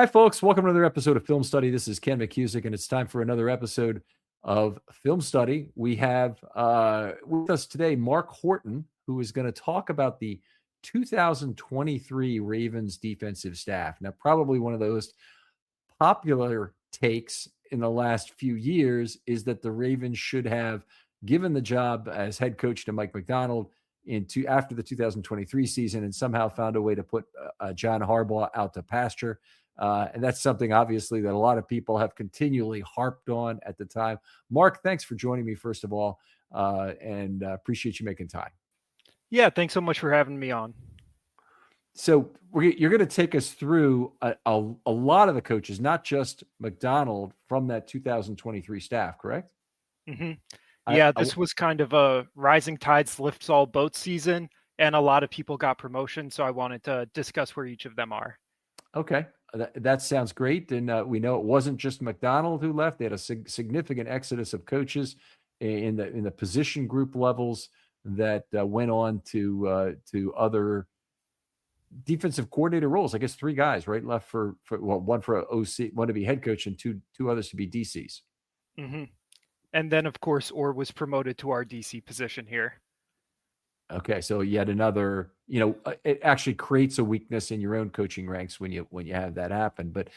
Hi, folks. Welcome to another episode of Film Study. This is Ken McKusick, and it's time for another episode of Film Study. We have with us today Mark Horton, who is going to talk about the 2023 Ravens defensive staff. Now, probably one of those popular takes in the last few years is that the Ravens should have given the job as head coach to Mike Macdonald after the 2023 season and somehow found a way to put John Harbaugh out to pasture. And that's something, obviously, that a lot of people have continually harped on at the time. Mark, thanks for joining me, first of all, and appreciate you making time. Yeah, thanks so much for having me on. So you're going to take us through a lot of the coaches, not just Macdonald, from that 2023 staff, correct? Mm-hmm. Yeah, this was kind of a rising tides lifts all boats season, and a lot of people got promotions, so I wanted to discuss where each of them are. Okay. That sounds great. And we know it wasn't just Macdonald who left. They had a significant exodus of coaches in the position group levels that went on to other defensive coordinator roles. I guess 3 guys, right, left for one for OC, one to be head coach, and two others to be DCs. Mm-hmm. And then, of course, Orr was promoted to our DC position here. Okay, so yet another, it actually creates a weakness in your own coaching ranks when you have that happen. But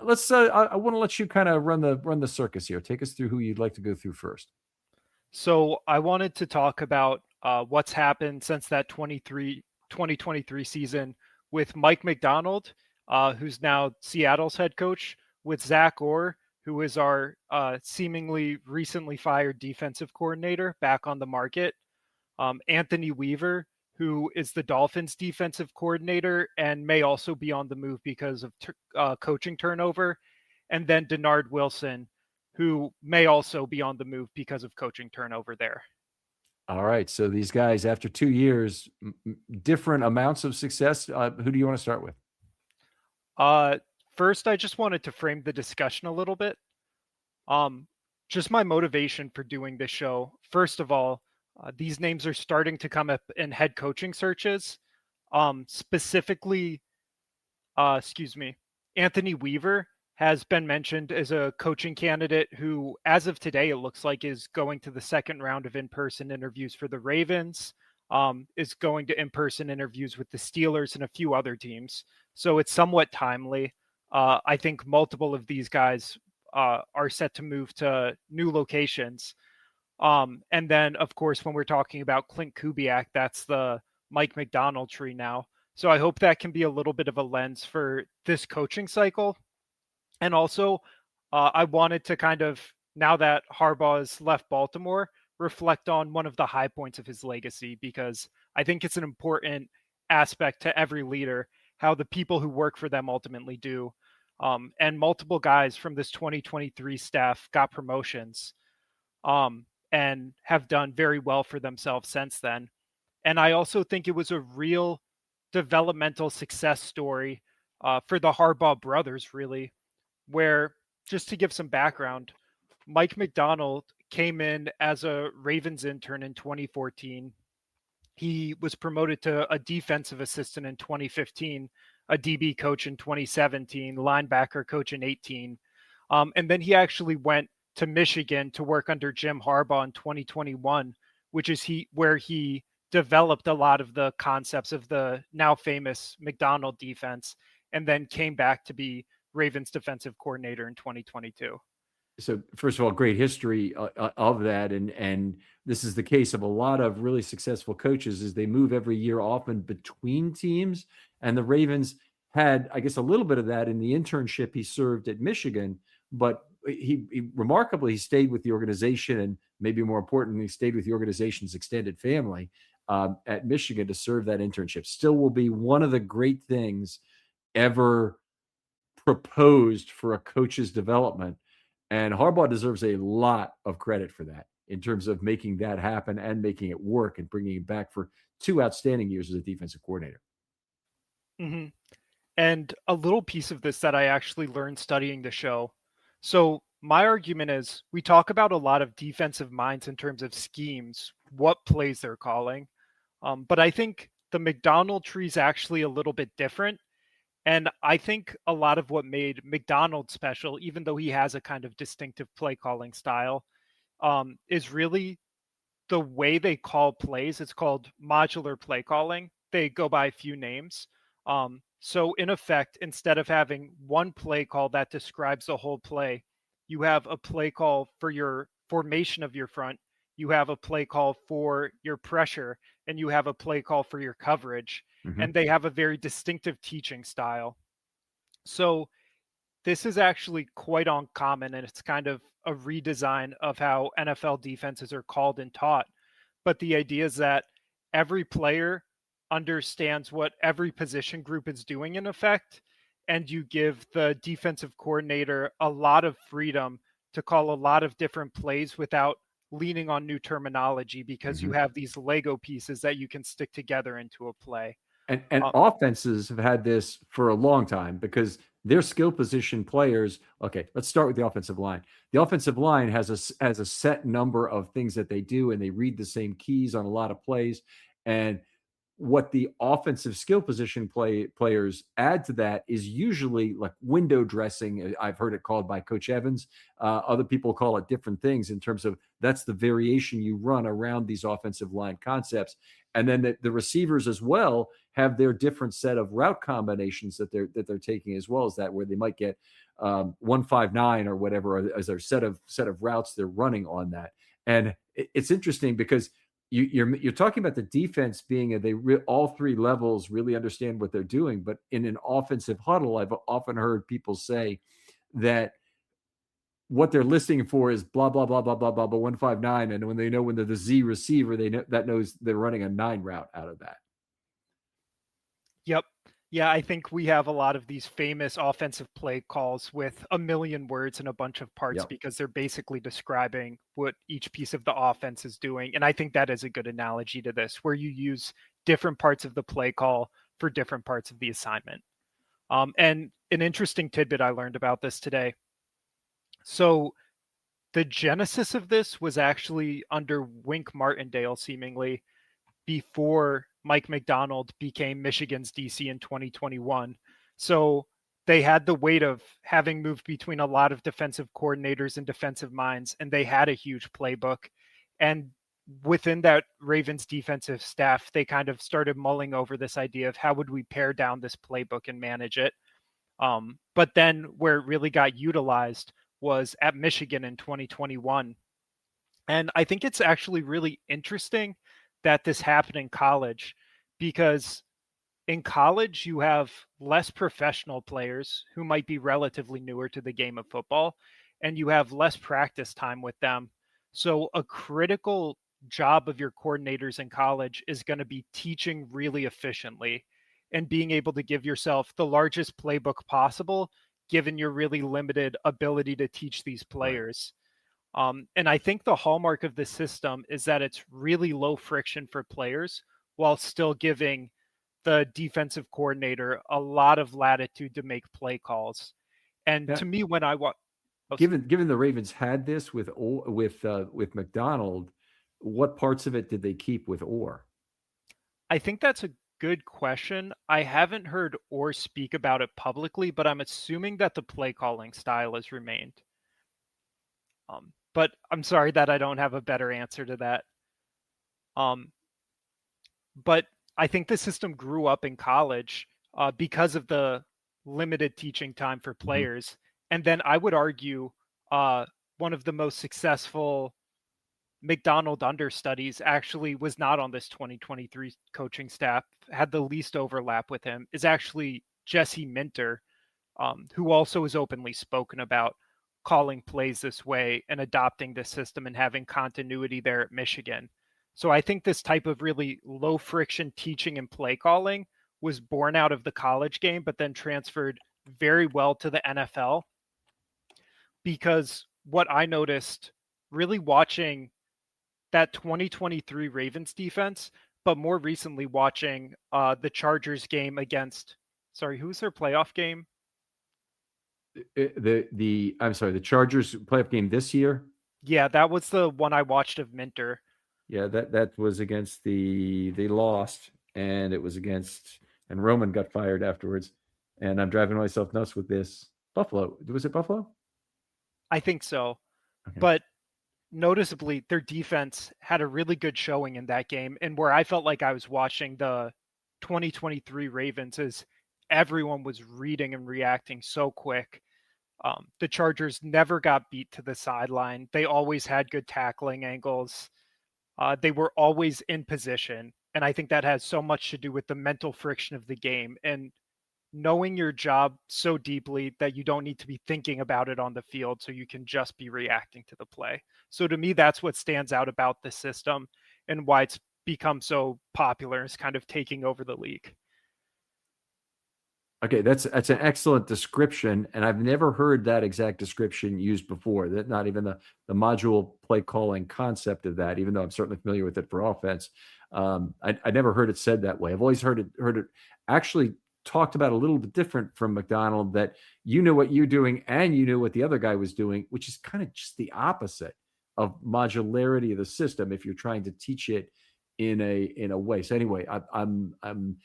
let's, I want to let you kind of run the circus here. Take us through who you'd like to go through first. So I wanted to talk about what's happened since that 2023 season with Mike Macdonald, who's now Seattle's head coach, with Zach Orr, who is our seemingly recently fired defensive coordinator, back on the market. Anthony Weaver, who is the Dolphins defensive coordinator and may also be on the move because of coaching turnover. And then Denard Wilson, who may also be on the move because of coaching turnover there. All right. So these guys, after 2 years, different amounts of success. Who do you want to start with? First, I just wanted to frame the discussion a little bit. Just my motivation for doing this show. First of all, these names are starting to come up in head coaching searches. Specifically, Anthony Weaver has been mentioned as a coaching candidate who, as of today, it looks like is going to the second round of in-person interviews for the Ravens, is going to in-person interviews with the Steelers and a few other teams. So it's somewhat timely. I think multiple of these guys are set to move to new locations. And then, of course, when we're talking about Clint Kubiak, that's the Mike Macdonald tree now. So I hope that can be a little bit of a lens for this coaching cycle. And also, I wanted to kind of, now that Harbaugh has left Baltimore, reflect on one of the high points of his legacy, because I think it's an important aspect to every leader, how the people who work for them ultimately do. And multiple guys from this 2023 staff got promotions. And have done very well for themselves since then. And I also think it was a real developmental success story for the Harbaugh brothers, really, where, just to give some background, Mike Macdonald came in as a Ravens intern in 2014. He was promoted to a defensive assistant in 2015, a DB coach in 2017, linebacker coach in 18. And then he actually went to Michigan to work under Jim Harbaugh in 2021, which is where he developed a lot of the concepts of the now famous Macdonald defense, and then came back to be Ravens defensive coordinator in 2022. So first of all, great history of that. And this is the case of a lot of really successful coaches, is they move every year, often between teams. And the Ravens had, I guess, a little bit of that in the internship he served at Michigan, but he remarkably stayed with the organization, and maybe more importantly, stayed with the organization's extended family at Michigan to serve that internship. Still will be one of the great things ever proposed for a coach's development. And Harbaugh deserves a lot of credit for that in terms of making that happen and making it work and bringing him back for 2 outstanding years as a defensive coordinator. Mm-hmm. And a little piece of this that I actually learned studying the show. So my argument is, we talk about a lot of defensive minds in terms of schemes, what plays they're calling. But I think the Macdonald tree is actually a little bit different. And I think a lot of what made McDonald special, even though he has a kind of distinctive play calling style, is really the way they call plays. It's called modular play calling. They go by a few names. So in effect, instead of having one play call that describes the whole play, you have a play call for your formation of your front, you have a play call for your pressure, and you have a play call for your coverage. And Hmm. they have a very distinctive teaching style. So this is actually quite uncommon, and it's kind of a redesign of how NFL defenses are called and taught. But the idea is that every player understands what every position group is doing in effect, and you give the defensive coordinator a lot of freedom to call a lot of different plays without leaning on new terminology because you Hmm. have these Lego pieces that you can stick together into a play. And Um, offenses have had this for a long time because their skill position players. Okay, let's start with the offensive line. The offensive line has a set number of things that they do, and they read the same keys on a lot of plays. And what the offensive skill position players add to that is usually like window dressing. I've heard it called by Coach Evans. Other people call it different things in terms of that's the variation you run around these offensive line concepts. And then the receivers as well have their different set of route combinations that they're taking as well as that, where they might get 159 or whatever as their set of routes they're running on that. And it's interesting because you're talking about the defense being all three levels really understand what they're doing, but in an offensive huddle, I've often heard people say that what they're listening for is blah blah blah blah blah blah blah 159, and when they know when they're the Z receiver, they know that knows they're running a 9 route out of that. Yep. Yeah, I think we have a lot of these famous offensive play calls with a million words and a bunch of parts Yep. because they're basically describing what each piece of the offense is doing. And I think that is a good analogy to this, where you use different parts of the play call for different parts of the assignment. And an interesting tidbit I learned about this today. So the genesis of this was actually under Wink Martindale, seemingly, before Mike McDonald became Michigan's DC in 2021. So they had the weight of having moved between a lot of defensive coordinators and defensive minds, and they had a huge playbook. And within that Ravens defensive staff, they kind of started mulling over this idea of how would we pare down this playbook and manage it. But then where it really got utilized was at Michigan in 2021. And I think it's actually really interesting that this happened in college because in college you have less professional players who might be relatively newer to the game of football, and you have less practice time with them. So a critical job of your coordinators in college is going to be teaching really efficiently and being able to give yourself the largest playbook possible given your really limited ability to teach these Right. players. And I think the hallmark of this system is that it's really low friction for players while still giving the defensive coordinator a lot of latitude to make play calls. And Now, to me, when I watch, given the Ravens had this with McDonald, what parts of it did they keep with Orr? I think that's a good question. I haven't heard or speak about it publicly, but I'm assuming that the play calling style has remained. But I'm sorry that I don't have a better answer to that. Um, but I think the system grew up in college because of the limited teaching time for Mhm. players. And then I would argue uh, one of the most successful McDonald understudies actually was not on this 2023 coaching staff, had the least overlap with him, is actually Jesse Minter, who also is openly spoken about calling plays this way and adopting this system and having continuity there at Michigan. So I think this type of really low friction teaching and play calling was born out of the college game, but then transferred very well to the NFL. Because what I noticed really watching that 2023 Ravens defense, but more recently watching the Chargers game against, sorry, who's their playoff game? The I'm sorry, the Chargers playoff game this year. Yeah, that was the one I watched of Minter. Yeah, that was against they lost, and it was against, and Roman got fired afterwards. and I'm driving myself nuts with this. Buffalo. Was it Buffalo? I think so. Okay. But noticeably, their defense had a really good showing in that game. And where I felt like I was watching the 2023 Ravens is everyone was reading and reacting so quick. The Chargers never got beat to the sideline. They always had good tackling angles. They were always in position. And I think that has so much to do with the mental friction of the game and knowing your job so deeply that you don't need to be thinking about it on the field so you can just be reacting to the play. So to me, that's what stands out about the system and why it's become so popular. It's kind of taking over the league. Okay, that's an excellent description, and I've never heard that exact description used before. That not even the module play calling concept of that, even though I'm certainly familiar with it for offense. I never heard it said that way. I've always heard it actually talked about a little bit different from McDonald, that you knew what you're doing and you knew what the other guy was doing, which is kind of just the opposite of modularity of the system if you're trying to teach it in a way. So anyway, I'm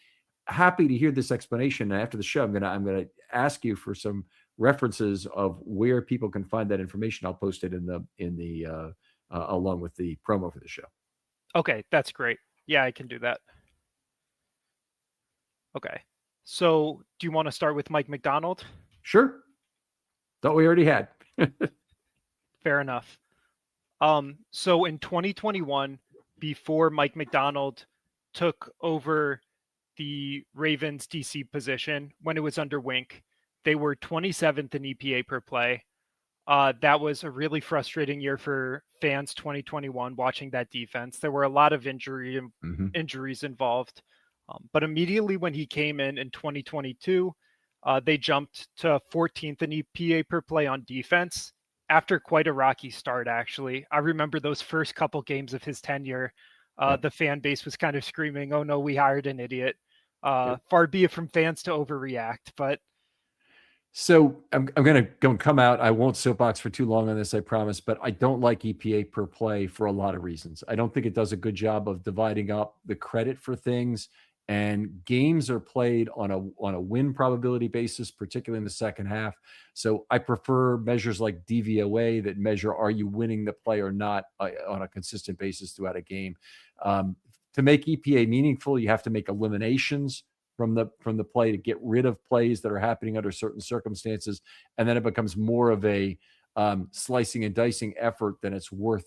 happy to hear this explanation. And after the show, I'm gonna ask you for some references of where people can find that information. I'll post it in the along with the promo for the show. Okay, that's great. Yeah, I can do that. Okay. So do you want to start with Mike McDonald? Sure. Thought we already had. Fair enough. So in 2021, before Mike McDonald took over the Ravens DC position when it was under Wink, they were 27th in EPA per play. That was a really frustrating year for fans 2021 watching that defense. There were a lot of injuries involved. But immediately when he came in 2022, they jumped to 14th in EPA per play on defense after quite a rocky start, actually. I remember those first couple games of his tenure. Yep. The fan base was kind of screaming, "Oh no, we hired an idiot." Yep. Far be it from fans to overreact, but So I'm going to go and come out. I won't soapbox for too long on this, I promise, but I don't like EPA per play for a lot of reasons. I don't think it does a good job of dividing up the credit for things, and games are played on a win probability basis, particularly in the second half. So I prefer measures like DVOA that measure are you winning the play or not on a consistent basis throughout a game. To make EPA meaningful, you have to make eliminations from the play to get rid of plays that are happening under certain circumstances, and then it becomes more of a slicing and dicing effort than it's worth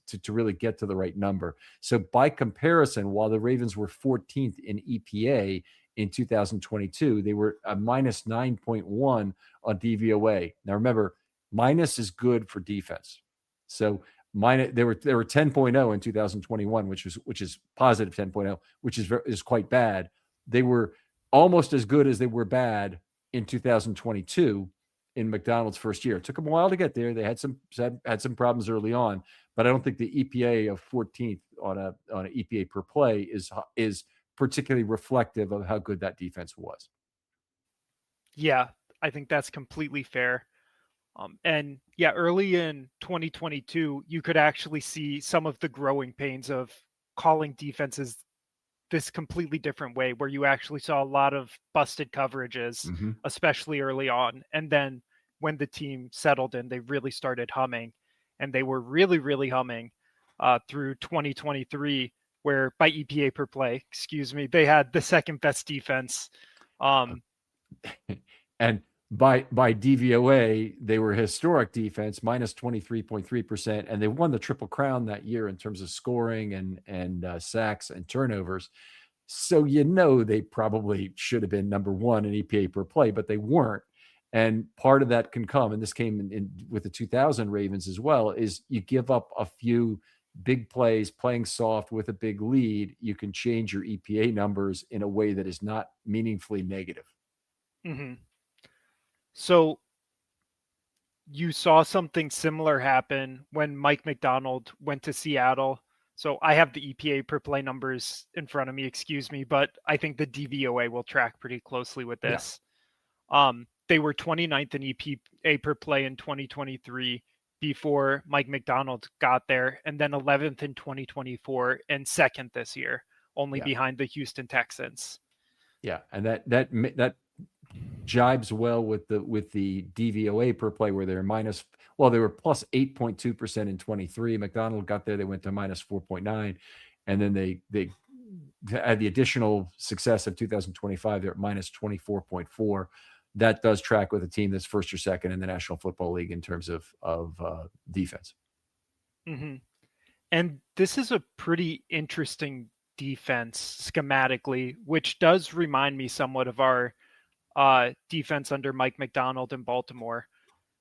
to really get to the right number. So by comparison, while the Ravens were 14th in EPA in 2022, they were a minus 9.1 on DVOA. Now remember, minus is good for defense. So they were 10.0 in 2021, which is positive 10.0, which is quite bad. They were almost as good as they were bad in 2022 in McDonald's first year. It took them a while to get there. They had some problems early on, but I don't think the EPA of 14th on an EPA per play is particularly reflective of how good that defense was. yeah, I think that's completely fair. And yeah, early in 2022, you could actually see some of the growing pains of calling defenses this completely different way, where you actually saw a lot of busted coverages, especially early on. And then when the team settled in, they really started humming, and they were really, really humming through 2023, where by EPA per play, excuse me, they had the second best defense. And by DVOA, they were historic defense, minus 23.3%, and they won the Triple Crown that year in terms of scoring and sacks and turnovers. So they probably should have been number one in EPA per play, but they weren't. And part of that can come, and this came in with the 2000 Ravens as well, is you give up a few big plays, playing soft with a big lead, you can change your EPA numbers in a way that is not meaningfully negative. Mm-hmm. So you saw something similar happen when Mike McDonald went to Seattle. So I have the EPA per play numbers in front of me, excuse me, but I think the DVOA will track pretty closely with this. Yeah. They were 29th in EPA per play in 2023 before Mike McDonald got there, and then 11th in 2024 and second this year, only behind the Houston Texans. Yeah, and that jibes well with the DVOA per play, where they're they were plus 8.2% in 23. McDonald got there, they went to minus 4.9, and then they had the additional success of 2025. They're at minus 24.4. That does track with a team that's first or second in the National Football League in terms of defense. Mm-hmm. And this is a pretty interesting defense schematically, which does remind me somewhat of our defense under Mike McDonald in Baltimore.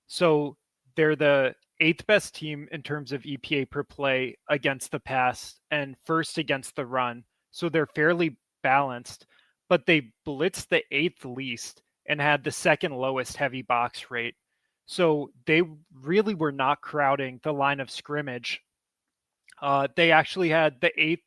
So they're the 8th best team in terms of EPA per play against the pass and first against the run. So they're fairly balanced, but they blitzed the 8th least and had the 2nd lowest heavy box rate. So they really were not crowding the line of scrimmage. They actually had an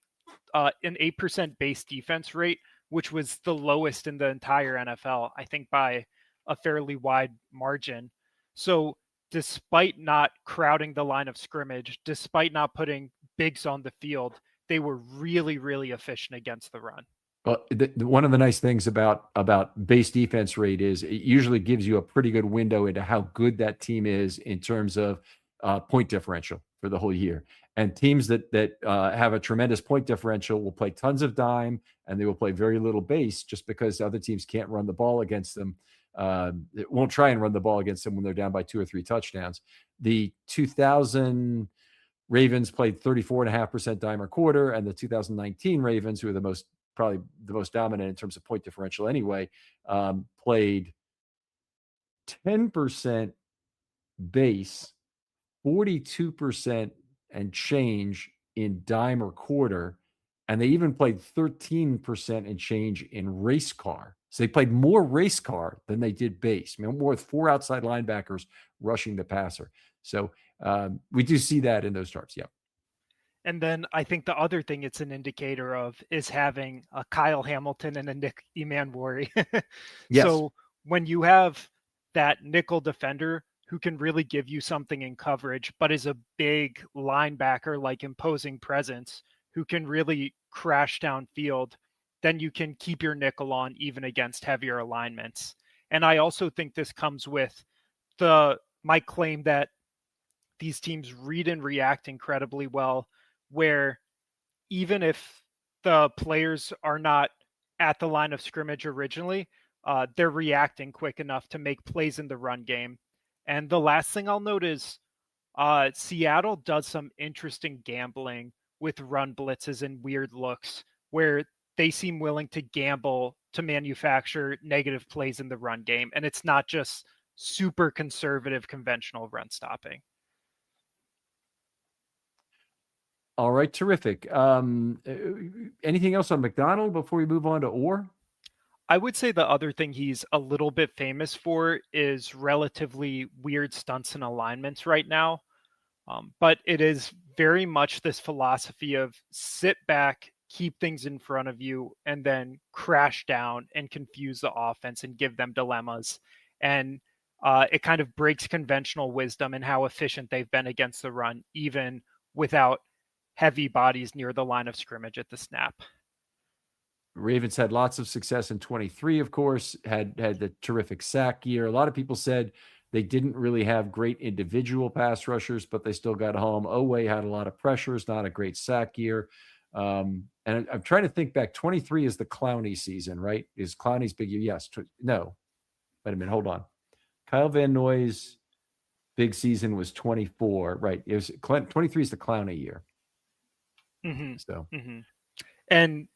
8% base defense rate, which was the lowest in the entire NFL, I think by a fairly wide margin. So despite not crowding the line of scrimmage, despite not putting bigs on the field, they were really, really efficient against the run. Well, one of the nice things about base defense rate is it usually gives you a pretty good window into how good that team is in terms of point differential for the whole year. And teams that have a tremendous point differential will play tons of dime, and they will play very little base just because other teams can't run the ball against them. It won't try and run the ball against them when they're down by 2 or 3 touchdowns. The 2000 Ravens played 34.5% dime or quarter, and the 2019 Ravens, who are probably the most dominant in terms of point differential anyway, played 10% base, 42% and change in dime or quarter, and they even played 13% and change in race car. So they played more race car than they did base. I mean, more with 4 outside linebackers rushing the passer. So we do see that in those charts. Yeah. And then I think the other thing it's an indicator of is having a Kyle Hamilton and a Nick Emanwari. Yes. So when you have that nickel defender who can really give you something in coverage, but is a big linebacker, like imposing presence, who can really crash downfield, then you can keep your nickel on even against heavier alignments. And I also think this comes with my claim that these teams read and react incredibly well, where even if the players are not at the line of scrimmage originally, they're reacting quick enough to make plays in the run game. And the last thing I'll note is Seattle does some interesting gambling with run blitzes and weird looks where they seem willing to gamble to manufacture negative plays in the run game. And it's not just super conservative, conventional run stopping. All right, terrific. Anything else on McDonald before we move on to Orr? I would say the other thing he's a little bit famous for is relatively weird stunts and alignments right now. But it is very much this philosophy of sit back, keep things in front of you, and then crash down and confuse the offense and give them dilemmas. And it kind of breaks conventional wisdom and how efficient they've been against the run, even without heavy bodies near the line of scrimmage at the snap. Ravens had lots of success in 23, of course, had the terrific sack year. A lot of people said they didn't really have great individual pass rushers, but they still got home. Oweh had a lot of pressures, not a great sack year. And I'm trying to think back. 23 is the Clowney season, right? Is Clowney's big year? Yes. No. Wait a minute. Hold on. Kyle Van Noy's big season was 24, right? It was 23 is the Clowney year. Mm-hmm. So, and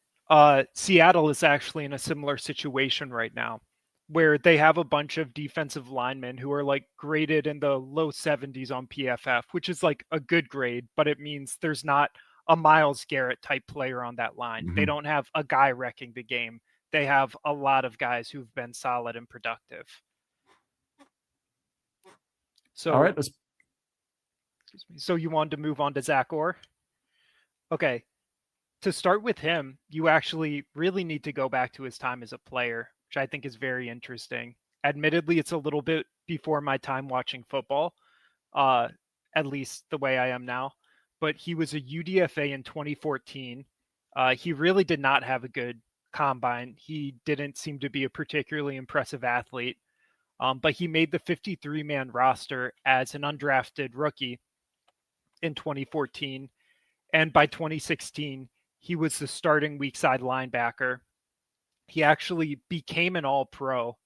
Seattle is actually in a similar situation right now, where they have a bunch of defensive linemen who are like graded in the low 70s on PFF, which is like a good grade, but it means there's not a Myles Garrett type player on that line. Mm-hmm. They don't have a guy wrecking the game. They have a lot of guys who've been solid and productive. So, all right, so you wanted to move on to Zach Orr? Okay. To start with him, you actually really need to go back to his time as a player, which I think is very interesting. Admittedly, it's a little bit before my time watching football, at least the way I am now. But he was a UDFA in 2014. He really did not have a good combine. He didn't seem to be a particularly impressive athlete, but he made the 53-man roster as an undrafted rookie in 2014. And by 2016, he was the starting weak side linebacker. He actually became an all pro,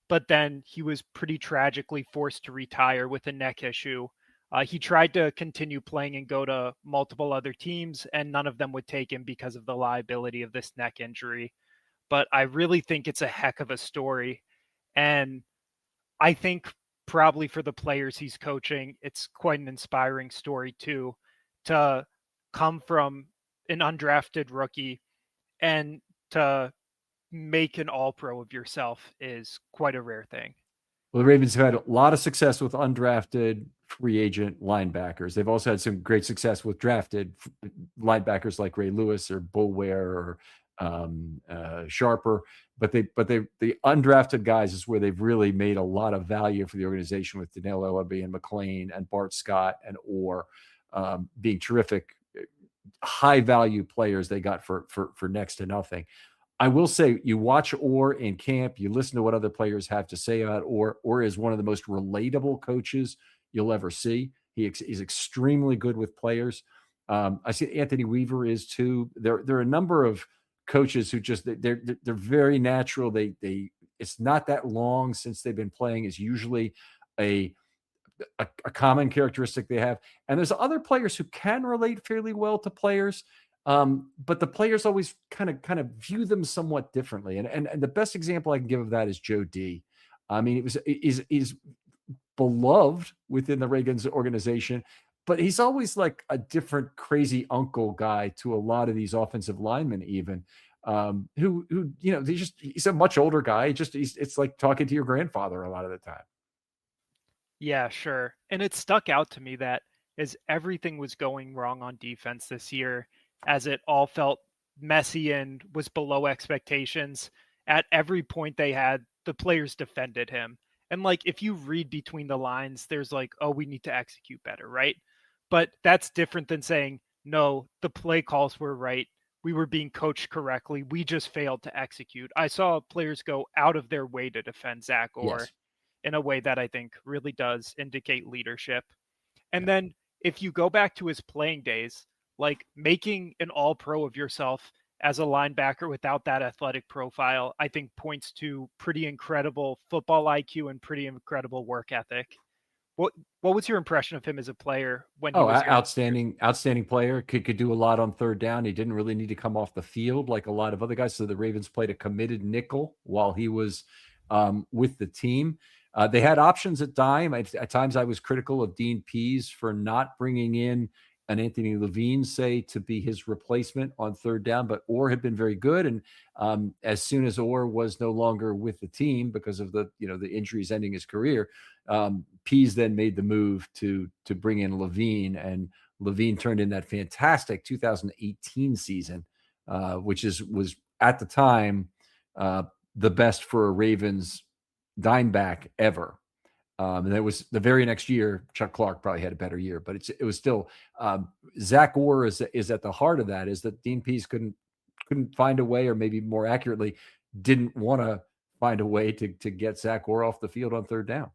but then he was pretty tragically forced to retire with a neck issue. He tried to continue playing and go to multiple other teams, and none of them would take him because of the liability of this neck injury. But I really think it's a heck of a story. And I think probably for the players he's coaching, it's quite an inspiring story too, to come from an undrafted rookie and to make an all pro of yourself is quite a rare thing. Well, the Ravens have had a lot of success with undrafted free agent linebackers. They've also had some great success with drafted linebackers like Ray Lewis or Bullware or Sharper. But the undrafted guys is where they've really made a lot of value for the organization with Danielle Ellaby and McLean and Bart Scott and Orr being terrific, high value players they got for next to nothing. I will say, you watch Orr in camp, you listen to what other players have to say about Orr. Orr is one of the most relatable coaches you'll ever see. He's extremely good with players. I see Anthony Weaver is too. There are a number of coaches who just they're very natural. It's not that long since they've been playing is usually a common characteristic they have. And there's other players who can relate fairly well to players. But the players always kind of view them somewhat differently. And the best example I can give of that is Joe D. I mean, he's beloved within the Ravens organization, but he's always like a different crazy uncle guy to a lot of these offensive linemen, even who he's a much older guy. It's like talking to your grandfather a lot of the time. Yeah, sure. And it stuck out to me that as everything was going wrong on defense this year, as it all felt messy and was below expectations, at every point they had, the players defended him. And like, if you read between the lines, there's like, oh, we need to execute better, right? But that's different than saying, no, the play calls were right. We were being coached correctly. We just failed to execute. I saw players go out of their way to defend Zach Orr Yes. in a way that I think really does indicate leadership. And Yeah. then if you go back to his playing days, like making an all pro of yourself as a linebacker without that athletic profile, I think points to pretty incredible football IQ and pretty incredible work ethic. What was your impression of him as a player when he Oh, was here? outstanding player. Could do a lot on third down. He didn't really need to come off the field like a lot of other guys. So the Ravens played a committed nickel while he was with the team. They had options at dime. At times, I was critical of Dean Pease for not bringing in an Anthony Levine, say, to be his replacement on third down. But Orr had been very good, and as soon as Orr was no longer with the team because of the injuries ending his career, Pease then made the move to bring in Levine, and Levine turned in that fantastic 2018 season, which was at the time the best for a Ravens dime back ever. And it was the very next year, Chuck Clark probably had a better year, but it was still Zach Orr is at the heart of that, is that Dean Pease couldn't find a way, or maybe more accurately, didn't want to find a way to get Zach Orr off the field on third down.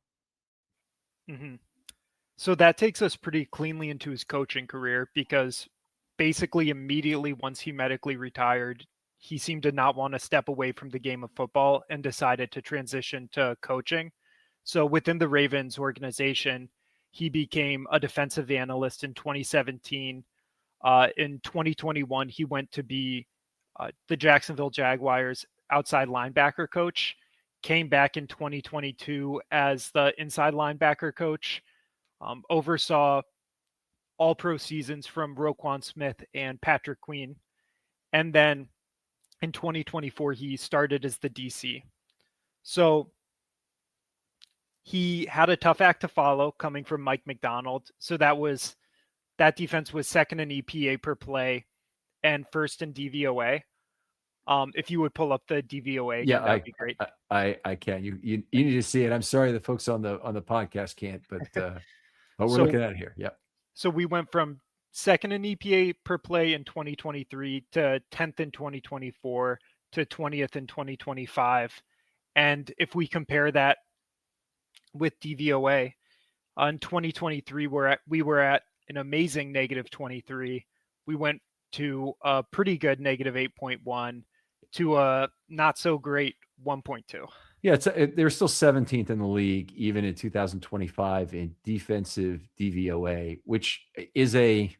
Mm-hmm. So that takes us pretty cleanly into his coaching career, because basically immediately once he medically retired, he seemed to not want to step away from the game of football and decided to transition to coaching. So within the Ravens organization, he became a defensive analyst in 2017. In 2021, he went to be the Jacksonville Jaguars outside linebacker coach, came back in 2022 as the inside linebacker coach, oversaw all pro seasons from Roquan Smith and Patrick Queen. And then in 2024, he started as the DC. So he had a tough act to follow coming from Mike McDonald. So that defense was second in EPA per play and first in DVOA. If you would pull up the DVOA again, that would be great. I can. You need to see it. I'm sorry the folks on the podcast can't, but we're looking at it here. Yeah. So we went from second in EPA per play in 2023 to 10th in 2024 to 20th in 2025. And if we compare that with DVOA, in 2023, we were at an amazing negative 23. We went to a pretty good negative 8.1 to a not so great 1.2. Yeah, they're still 17th in the league, even in 2025 in defensive DVOA, which is I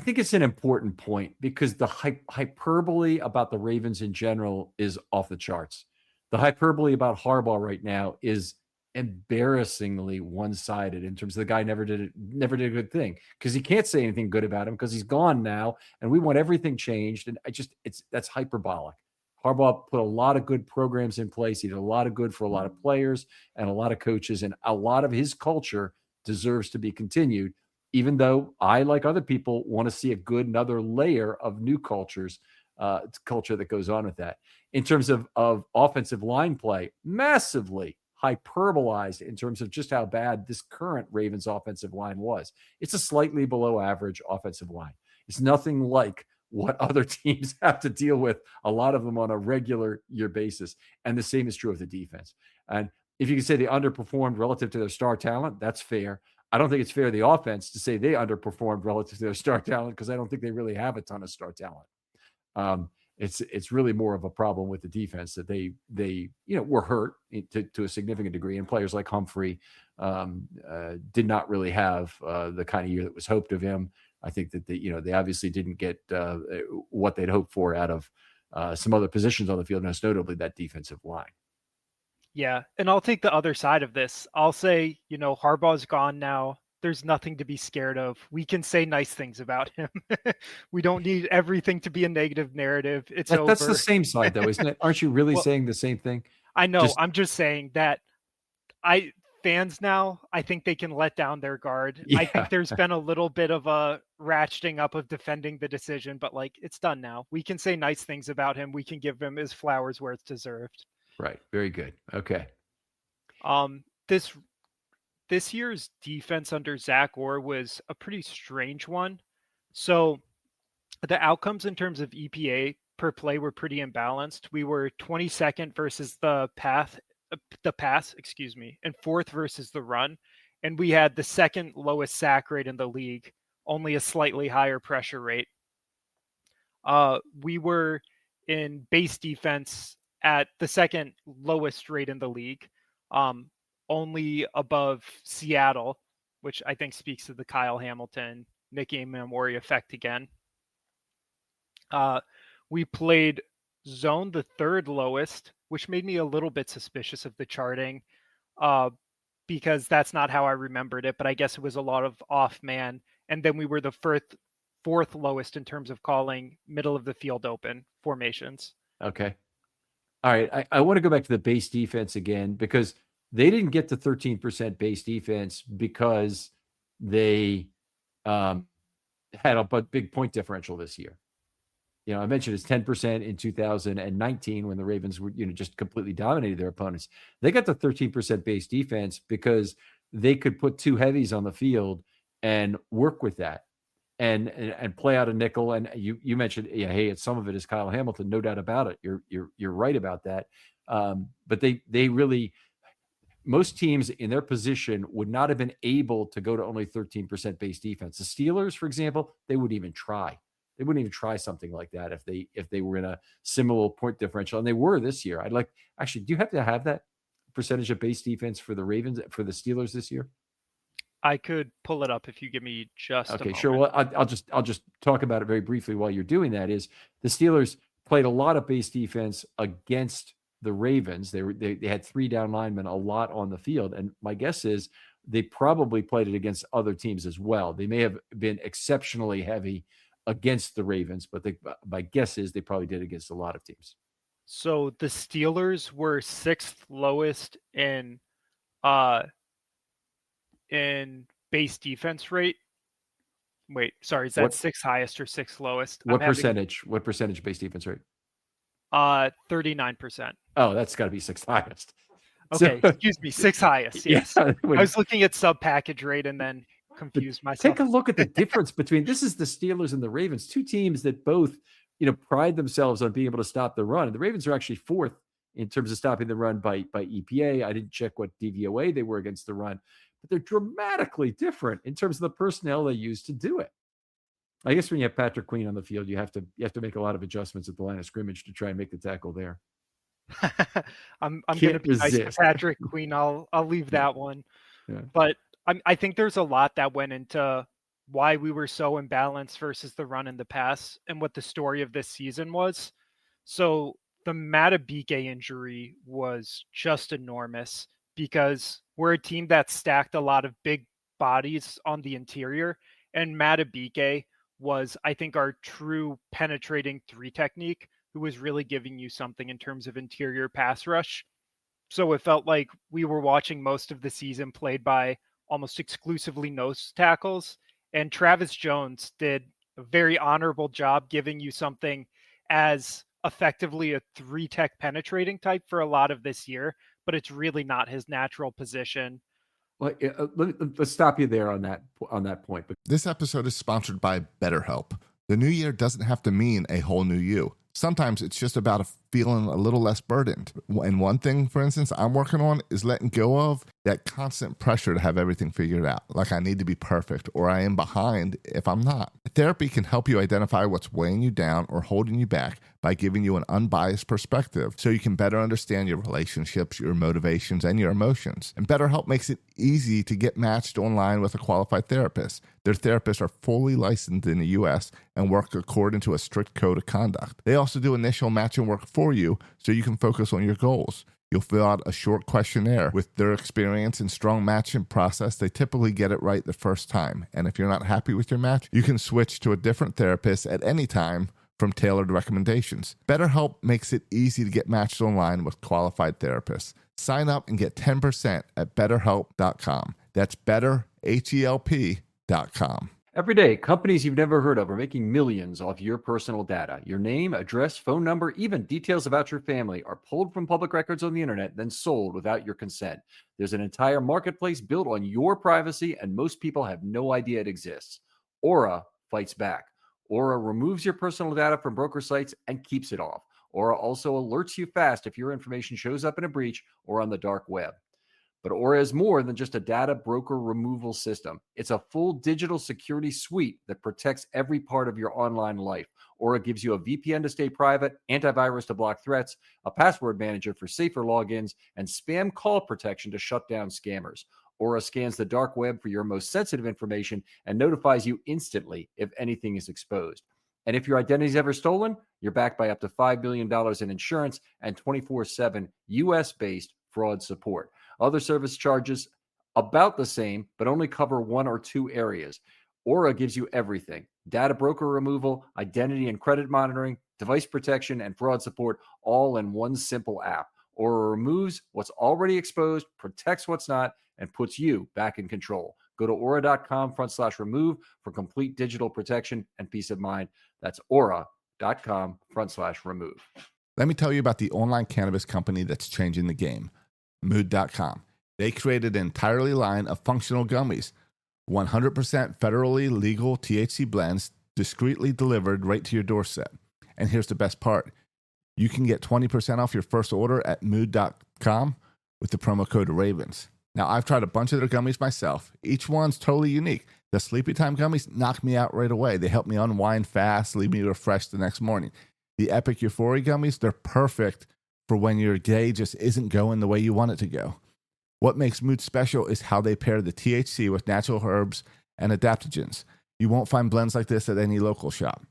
think it's an important point because the hyperbole about the Ravens in general is off the charts. The hyperbole about Harbaugh right now is embarrassingly one-sided in terms of the guy never did a good thing because he can't say anything good about him because he's gone now and we want everything changed. And that's hyperbolic. Harbaugh put a lot of good programs in place. He did a lot of good for a lot of players and a lot of coaches, and a lot of his culture deserves to be continued, even though I, like other people, want to see a good another layer of new culture that goes on with that. In terms of offensive line play, massively hyperbolized in terms of just how bad this current Ravens offensive line was. It's a slightly below average offensive line. It's nothing like what other teams have to deal with, a lot of them on a regular year basis. And the same is true of the defense. And if you can say they underperformed relative to their star talent, that's fair. I don't think it's fair to the offense to say they underperformed relative to their star talent because I don't think they really have a ton of star talent. It's really more of a problem with the defense that they were hurt to a significant degree, and players like Humphrey did not really have the kind of year that was hoped of him. I think that they obviously didn't get what they'd hoped for out of some other positions on the field, most notably that defensive line. Yeah, and I'll take the other side of this. I'll say, Harbaugh's gone now. There's nothing to be scared of. We can say nice things about him. We don't need everything to be a negative narrative. It's over. That's the same side, though, isn't it? Aren't you really saying the same thing? I know. I'm just saying that fans now, I think they can let down their guard. Yeah. I think there's been a little bit of a ratcheting up of defending the decision, but it's done now. We can say nice things about him. We can give him his flowers where it's deserved. Right. Very good. Okay. This year's defense under Zach Orr was a pretty strange one. So the outcomes in terms of EPA per play were pretty imbalanced. We were 22nd versus the pass, and 4th versus the run. And we had the second lowest sack rate in the league, only a slightly higher pressure rate. We were in base defense at the second lowest rate in the league, only above Seattle, which I think speaks to the Kyle Hamilton, Nick Amamori effect again. We played zone the third lowest, which made me a little bit suspicious of the charting because that's not how I remembered it, but I guess it was a lot of off man. And then we were the fourth lowest in terms of calling middle of the field open formations. Okay. All right. I want to go back to the base defense again because they didn't get to 13% base defense because they had a big point differential this year. I mentioned it's 10% in 2019 when the Ravens were, just completely dominated their opponents. They got the 13% base defense because they could put two heavies on the field and work with that and play out a nickel. And you mentioned, hey, some of it is Kyle Hamilton, no doubt about it. You're right about that. But they really, most teams in their position would not have been able to go to only 13% base defense. The Steelers, for example, they wouldn't even try. They wouldn't even try something like that if they were in a similar point differential, and they were this year. Do you have to have that percentage of base defense for the Ravens, for the Steelers this year? I could pull it up if you give me just okay, sure. Well, I'll just talk about it very briefly while you're doing that. Is the Steelers played a lot of base defense against the Ravens. They had 3 down linemen a lot on the field, and my guess is they probably played it against other teams as well. They may have been exceptionally heavy against the Ravens, but my guess is they probably did against a lot of teams. So the Steelers were 6th lowest in base defense rate. Wait, sorry, is that 6th highest or 6th lowest? What percentage base defense rate? 39%. Oh, that's got to be 6th highest. Okay, excuse me, 6th highest. Yes, I was looking at sub package rate and then confused myself. Take a look at the difference between this is the Steelers and the Ravens, two teams that both pride themselves on being able to stop the run. And the Ravens are actually fourth in terms of stopping the run by EPA. I didn't check what DVOA they were against the run, but they're dramatically different in terms of the personnel they use to do it. I guess when you have Patrick Queen on the field, you have to make a lot of adjustments at the line of scrimmage to try and make the tackle there. I'm Can't gonna be nice to resist. Patrick Queen. I'll leave Yeah. that one. Yeah. But I think there's a lot that went into why we were so imbalanced versus the run and the pass and what the story of this season was. So the Matabike injury was just enormous because we're a team that stacked a lot of big bodies on the interior, and Matabike was, I think, our true penetrating three technique, who was really giving you something in terms of interior pass rush. So it felt like we were watching most of the season played by almost exclusively nose tackles. And Travis Jones did a very honorable job giving you something as effectively a three tech penetrating type for a lot of this year, but it's really not his natural position. Well, let's stop you there on that point. This episode is sponsored by BetterHelp. The new year doesn't have to mean a whole new you. Sometimes it's just about feeling a little less burdened. And one thing, for instance, I'm working on is letting go of that constant pressure to have everything figured out. Like I need to be perfect or I am behind if I'm not. Therapy can help you identify what's weighing you down or holding you back by giving you an unbiased perspective so you can better understand your relationships, your motivations, and your emotions. And BetterHelp makes it easy to get matched online with a qualified therapist. Their therapists are fully licensed in the U.S. and work according to a strict code of conduct. They also do initial matching work for you so you can focus on your goals. You'll fill out a short questionnaire. With their experience and strong matching process, they typically get it right the first time. And if you're not happy with your match, you can switch to a different therapist at any time from tailored recommendations. BetterHelp makes it easy to get matched online with qualified therapists. Sign up and get 10% at betterhelp.com. That's betterhelp.com. Every day, companies you've never heard of are making millions off your personal data. Your name, address, phone number, even details about your family are pulled from public records on the internet, then sold without your consent. There's an entire marketplace built on your privacy, and most people have no idea it exists. Aura fights back. Aura removes your personal data from broker sites and keeps it off. Aura also alerts you fast if your information shows up in a breach or on the dark web. But Aura is more than just a data broker removal system. It's a full digital security suite that protects every part of your online life. Aura gives you a VPN to stay private, antivirus to block threats, a password manager for safer logins, and spam call protection to shut down scammers. Aura scans the dark web for your most sensitive information and notifies you instantly if anything is exposed. And if your identity is ever stolen, you're backed by up to $5 billion in insurance and 24/7 US-based fraud support. Other service charges about the same, but only cover one or two areas. Aura gives you everything: data broker removal, identity and credit monitoring, device protection, and fraud support, all in one simple app. Aura removes what's already exposed, protects what's not, and puts you back in control. Go to aura.com/remove for complete digital protection and peace of mind. That's aura.com/remove. Let me tell you about the online cannabis company that's changing the game, Mood.com. They created an entirely line of functional gummies, 100% federally legal THC blends, discreetly delivered right to your doorstep. And here's the best part. You can get 20% off your first order at Mood.com with the promo code RAVENS. Now, I've tried a bunch of their gummies myself. Each one's totally unique. The Sleepy Time gummies knock me out right away. They help me unwind fast, leave me refreshed the next morning. The Epic Euphoria gummies, they're perfect for when your day just isn't going the way you want it to go. What makes Mood special is how they pair the THC with natural herbs and adaptogens. You won't find blends like this at any local shop.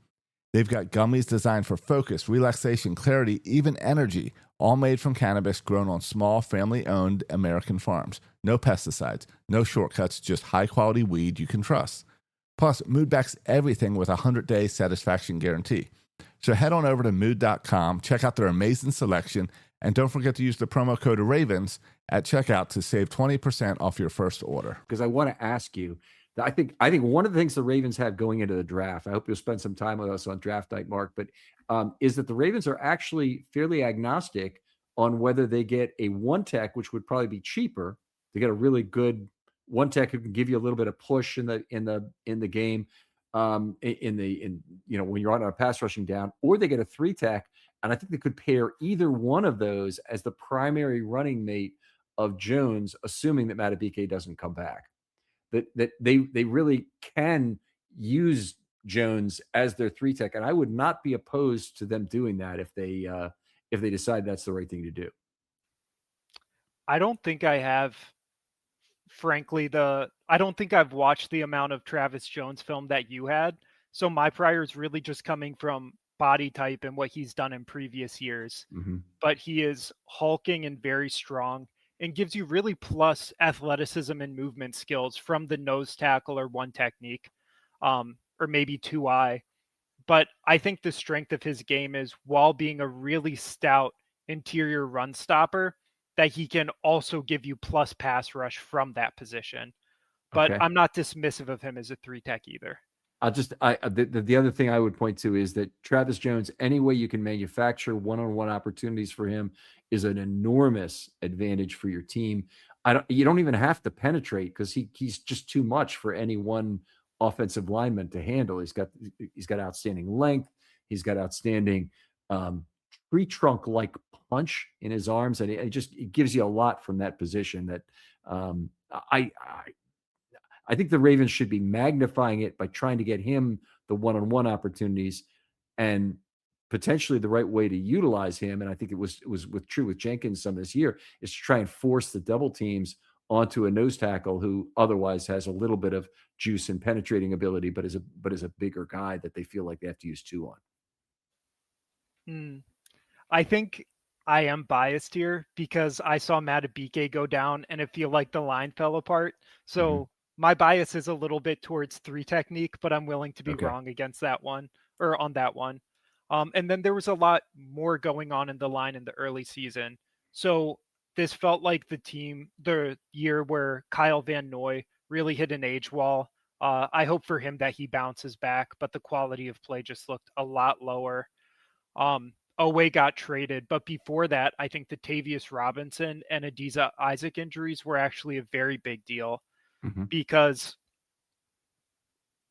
They've got gummies designed for focus, relaxation, clarity, even energy, all made from cannabis grown on small, family-owned American farms. No pesticides, no shortcuts, just high-quality weed you can trust. Plus, Mood backs everything with a 100-day satisfaction guarantee. So head on over to Mood.com, check out their amazing selection, and don't forget to use the promo code RAVENS at checkout to save 20% off your first order. Because I want to ask you, I think one of the things the Ravens have going into the draft, I hope you'll spend some time with us on draft night, Mark, but is that the Ravens are actually fairly agnostic on whether they get a one tech, which would probably be cheaper to get a really good one tech who can give you a little bit of push in the game, in when you're on a pass rushing down, or they get a 3 tech, and I think they could pair either one of those as the primary running mate of Jones, assuming that Matabike doesn't come back. That they really can use Jones as their 3 tech, and I would not be opposed to them doing that if they decide that's the right thing to do. I don't think I have, frankly, I don't think I've watched the amount of Travis Jones film that you had. So my prior is really just coming from body type and what he's done in previous years. Mm-hmm. But he is hulking and very strong and gives you really plus athleticism and movement skills from the nose tackle or one technique, or maybe 2-eye. But I think the strength of his game is, while being a really stout interior run stopper, that he can also give you plus pass rush from that position. But Okay. I'm not dismissive of him as a 3 tech either. The other thing I would point to is that Travis Jones, any way you can manufacture one-on-one opportunities for him, is an enormous advantage for your team. You don't even have to penetrate, because he's just too much for any one offensive lineman to handle. He's got outstanding length. He's got outstanding tree trunk like punch in his arms, and it gives you a lot from that position. That I think the Ravens should be magnifying it by trying to get him the one-on-one opportunities, and potentially the right way to utilize him. And I think it was true with Jenkins some this year, is to try and force the double teams onto a nose tackle who otherwise has a little bit of juice and penetrating ability, but is a bigger guy that they feel like they have to use 2 on. I think I am biased here because I saw Matabike go down and it feel like the line fell apart. So my bias is a little bit towards 3 technique, but I'm willing to be wrong against that one, or on that one. And then there was a lot more going on in the line in the early season. So this felt like the year where Kyle Van Noy really hit an age wall. I hope for him that he bounces back, but the quality of play just looked a lot lower. Owe got traded, but before that, I think the Tavius Robinson and Adiza Isaac injuries were actually a very big deal, because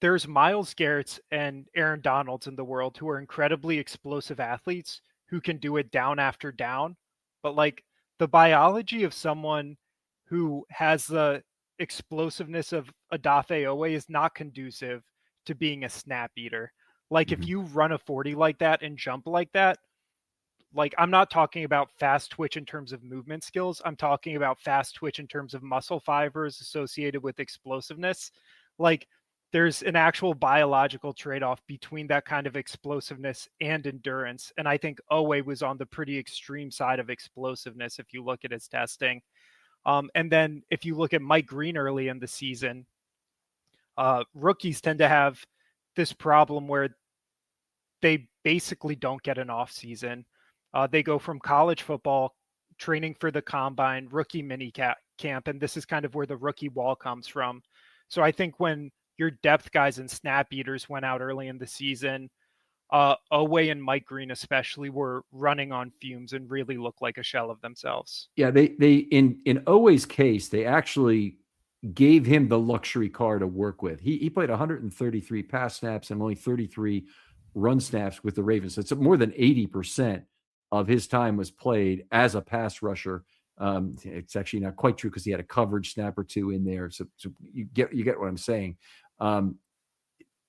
there's Myles Garrett's and Aaron Donald's in the world who are incredibly explosive athletes who can do it down after down. But like, the biology of someone who has the explosiveness of Odafe Owe is not conducive to being a snap eater. Like, if you run a 40 like that and jump like that, like, I'm not talking about fast twitch in terms of movement skills. I'm talking about fast twitch in terms of muscle fibers associated with explosiveness. Like, there's an actual biological trade-off between that kind of explosiveness and endurance. And I think Owe was on the pretty extreme side of explosiveness if you look at his testing. And then if you look at Mike Green early in the season, rookies tend to have this problem where they basically don't get an off season. They go from college football, training for the combine, rookie mini camp, and this is kind of where the rookie wall comes from. So I think when your depth guys and snap eaters went out early in the season, Owe and Mike Green especially were running on fumes and really looked like a shell of themselves. Yeah, they in Owe's case, they actually gave him the luxury car to work with. He played 133 pass snaps and only 33 run snaps with the Ravens. So it's more than 80% of his time was played as a pass rusher. It's actually not quite true, because he had a coverage snap or 2 in there. So you get what I'm saying.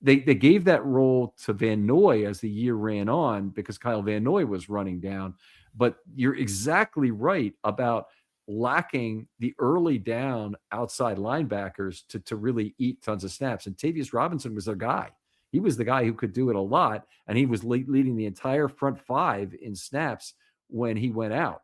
They gave that role to Van Noy as the year ran on, because Kyle Van Noy was running down. But you're exactly right about lacking the early down outside linebackers to really eat tons of snaps. And Tavius Robinson was their guy. He was the guy who could do it a lot, and he was leading the entire front 5 in snaps when he went out,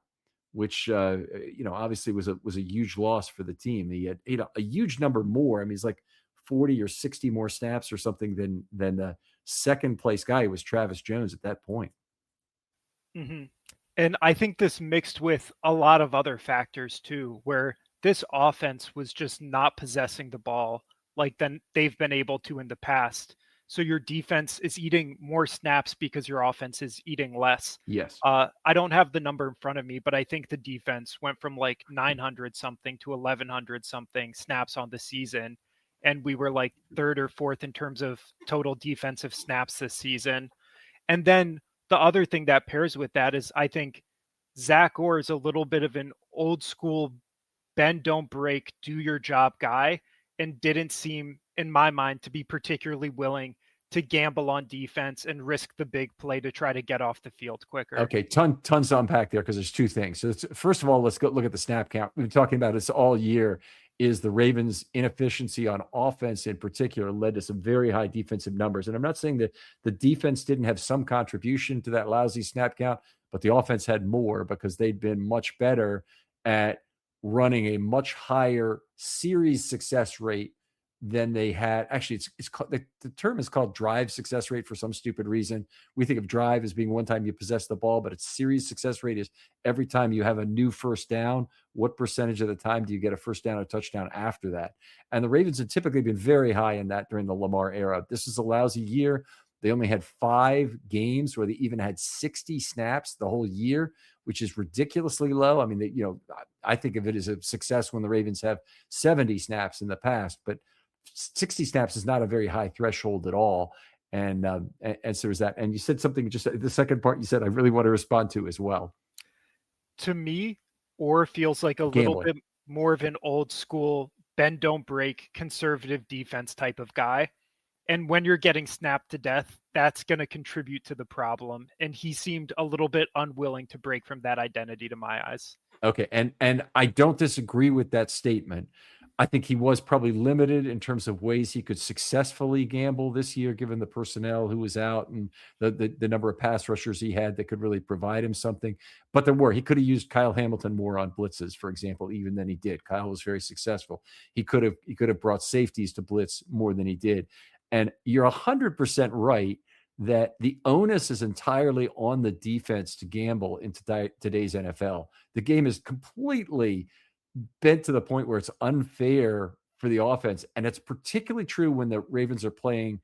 which obviously was a huge loss for the team. He had a huge number more. I mean, he's like 40 or 60 more snaps or something than the second place guy, who was Travis Jones at that point. And I think this mixed with a lot of other factors too, where this offense was just not possessing the ball like than they've been able to in the past. So your defense is eating more snaps because your offense is eating less. Yes. I don't have the number in front of me, but I think the defense went from like 900 something to 1100 something snaps on the season. and we were like third or fourth in terms of total defensive snaps this season. And then the other thing that pairs with that is I think Zach Orr is a little bit of an old school bend, don't break, do your job guy, and didn't seem, in my mind, to be particularly willing to gamble on defense and risk the big play to try to get off the field quicker. Okay, tons to unpack there because there's two things. So first of all, let's go look at the snap count. We've been talking about this all year. Is the Ravens' inefficiency on offense in particular led to some very high defensive numbers. And I'm not saying that the defense didn't have some contribution to that lousy snap count, but the offense had more because they'd been much better at running a much higher series success rate than they had. Actually, it's called, the term is called drive success rate for some stupid reason. We think of drive as being one time you possess the ball, but its series success rate is every time you have a new first down, what percentage of the time do you get a first down or touchdown after that? And the Ravens had typically been very high in that during the Lamar era. This is a lousy year. They only had 5 games where they even had 60 snaps the whole year, which is ridiculously low. I mean, I think of it as a success when the Ravens have 70 snaps in the past, but 60 snaps is not a very high threshold at all. And so there's that. And you said something, just the second part you said, I really want to respond to as well. To me, Orr feels like a little bit more of an old school bend, don't break, conservative defense type of guy. And when you're getting snapped to death, that's going to contribute to the problem. And he seemed a little bit unwilling to break from that identity to my eyes. Okay. And I don't disagree with that statement. I think he was probably limited in terms of ways he could successfully gamble this year, given the personnel who was out and the number of pass rushers he had that could really provide him something. But he could have used Kyle Hamilton more on blitzes, for example, even than he did. Kyle was very successful. He could have brought safeties to blitz more than he did. And you're 100% right that the onus is entirely on the defense to gamble in today's NFL. The game is completely bent to the point where it's unfair for the offense. And it's particularly true when the Ravens are playing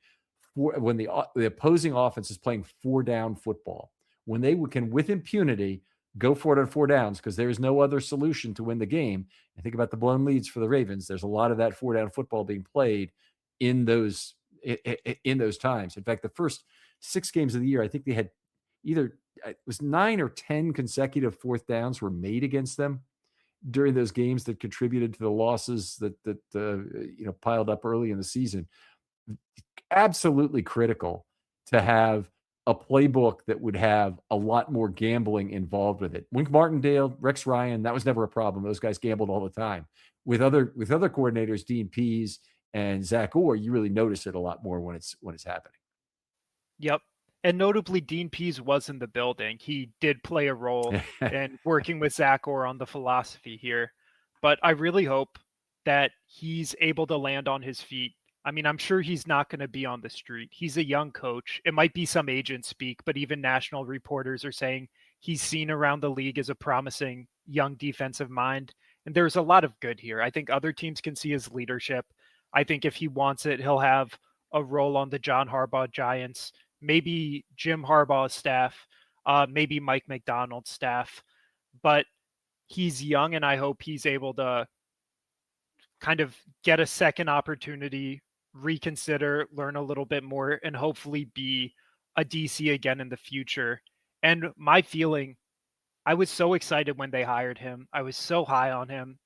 when the opposing offense is playing 4-down football, when they can, with impunity, go for it on 4 downs because there is no other solution to win the game. And think about the blown leads for the Ravens. There's a lot of that 4-down football being played in those times. In fact, the first 6 games of the year, I think they had it was 9 or 10 consecutive 4th downs were made against them during those games that contributed to the losses that piled up early in the season. Absolutely critical to have a playbook that would have a lot more gambling involved with it. Wink Martindale, Rex Ryan, that was never a problem. Those guys gambled all the time. With other coordinators, Dean Pease and Zach Orr, you really notice it a lot more when it's happening. Yep. And notably, Dean Pease was in the building. He did play a role in working with Zach Orr on the philosophy here. But I really hope that he's able to land on his feet. I mean, I'm sure he's not going to be on the street. He's a young coach. It might be some agent speak, but even national reporters are saying he's seen around the league as a promising young defensive mind. And there's a lot of good here. I think other teams can see his leadership. I think if he wants it, he'll have a role on the John Harbaugh Giants, maybe Jim Harbaugh's staff, maybe Mike McDonald's staff. But he's young, and I hope he's able to kind of get a second opportunity, reconsider, learn a little bit more, and hopefully be a DC again in the future. And my feeling, I was so excited when they hired him. I was so high on him.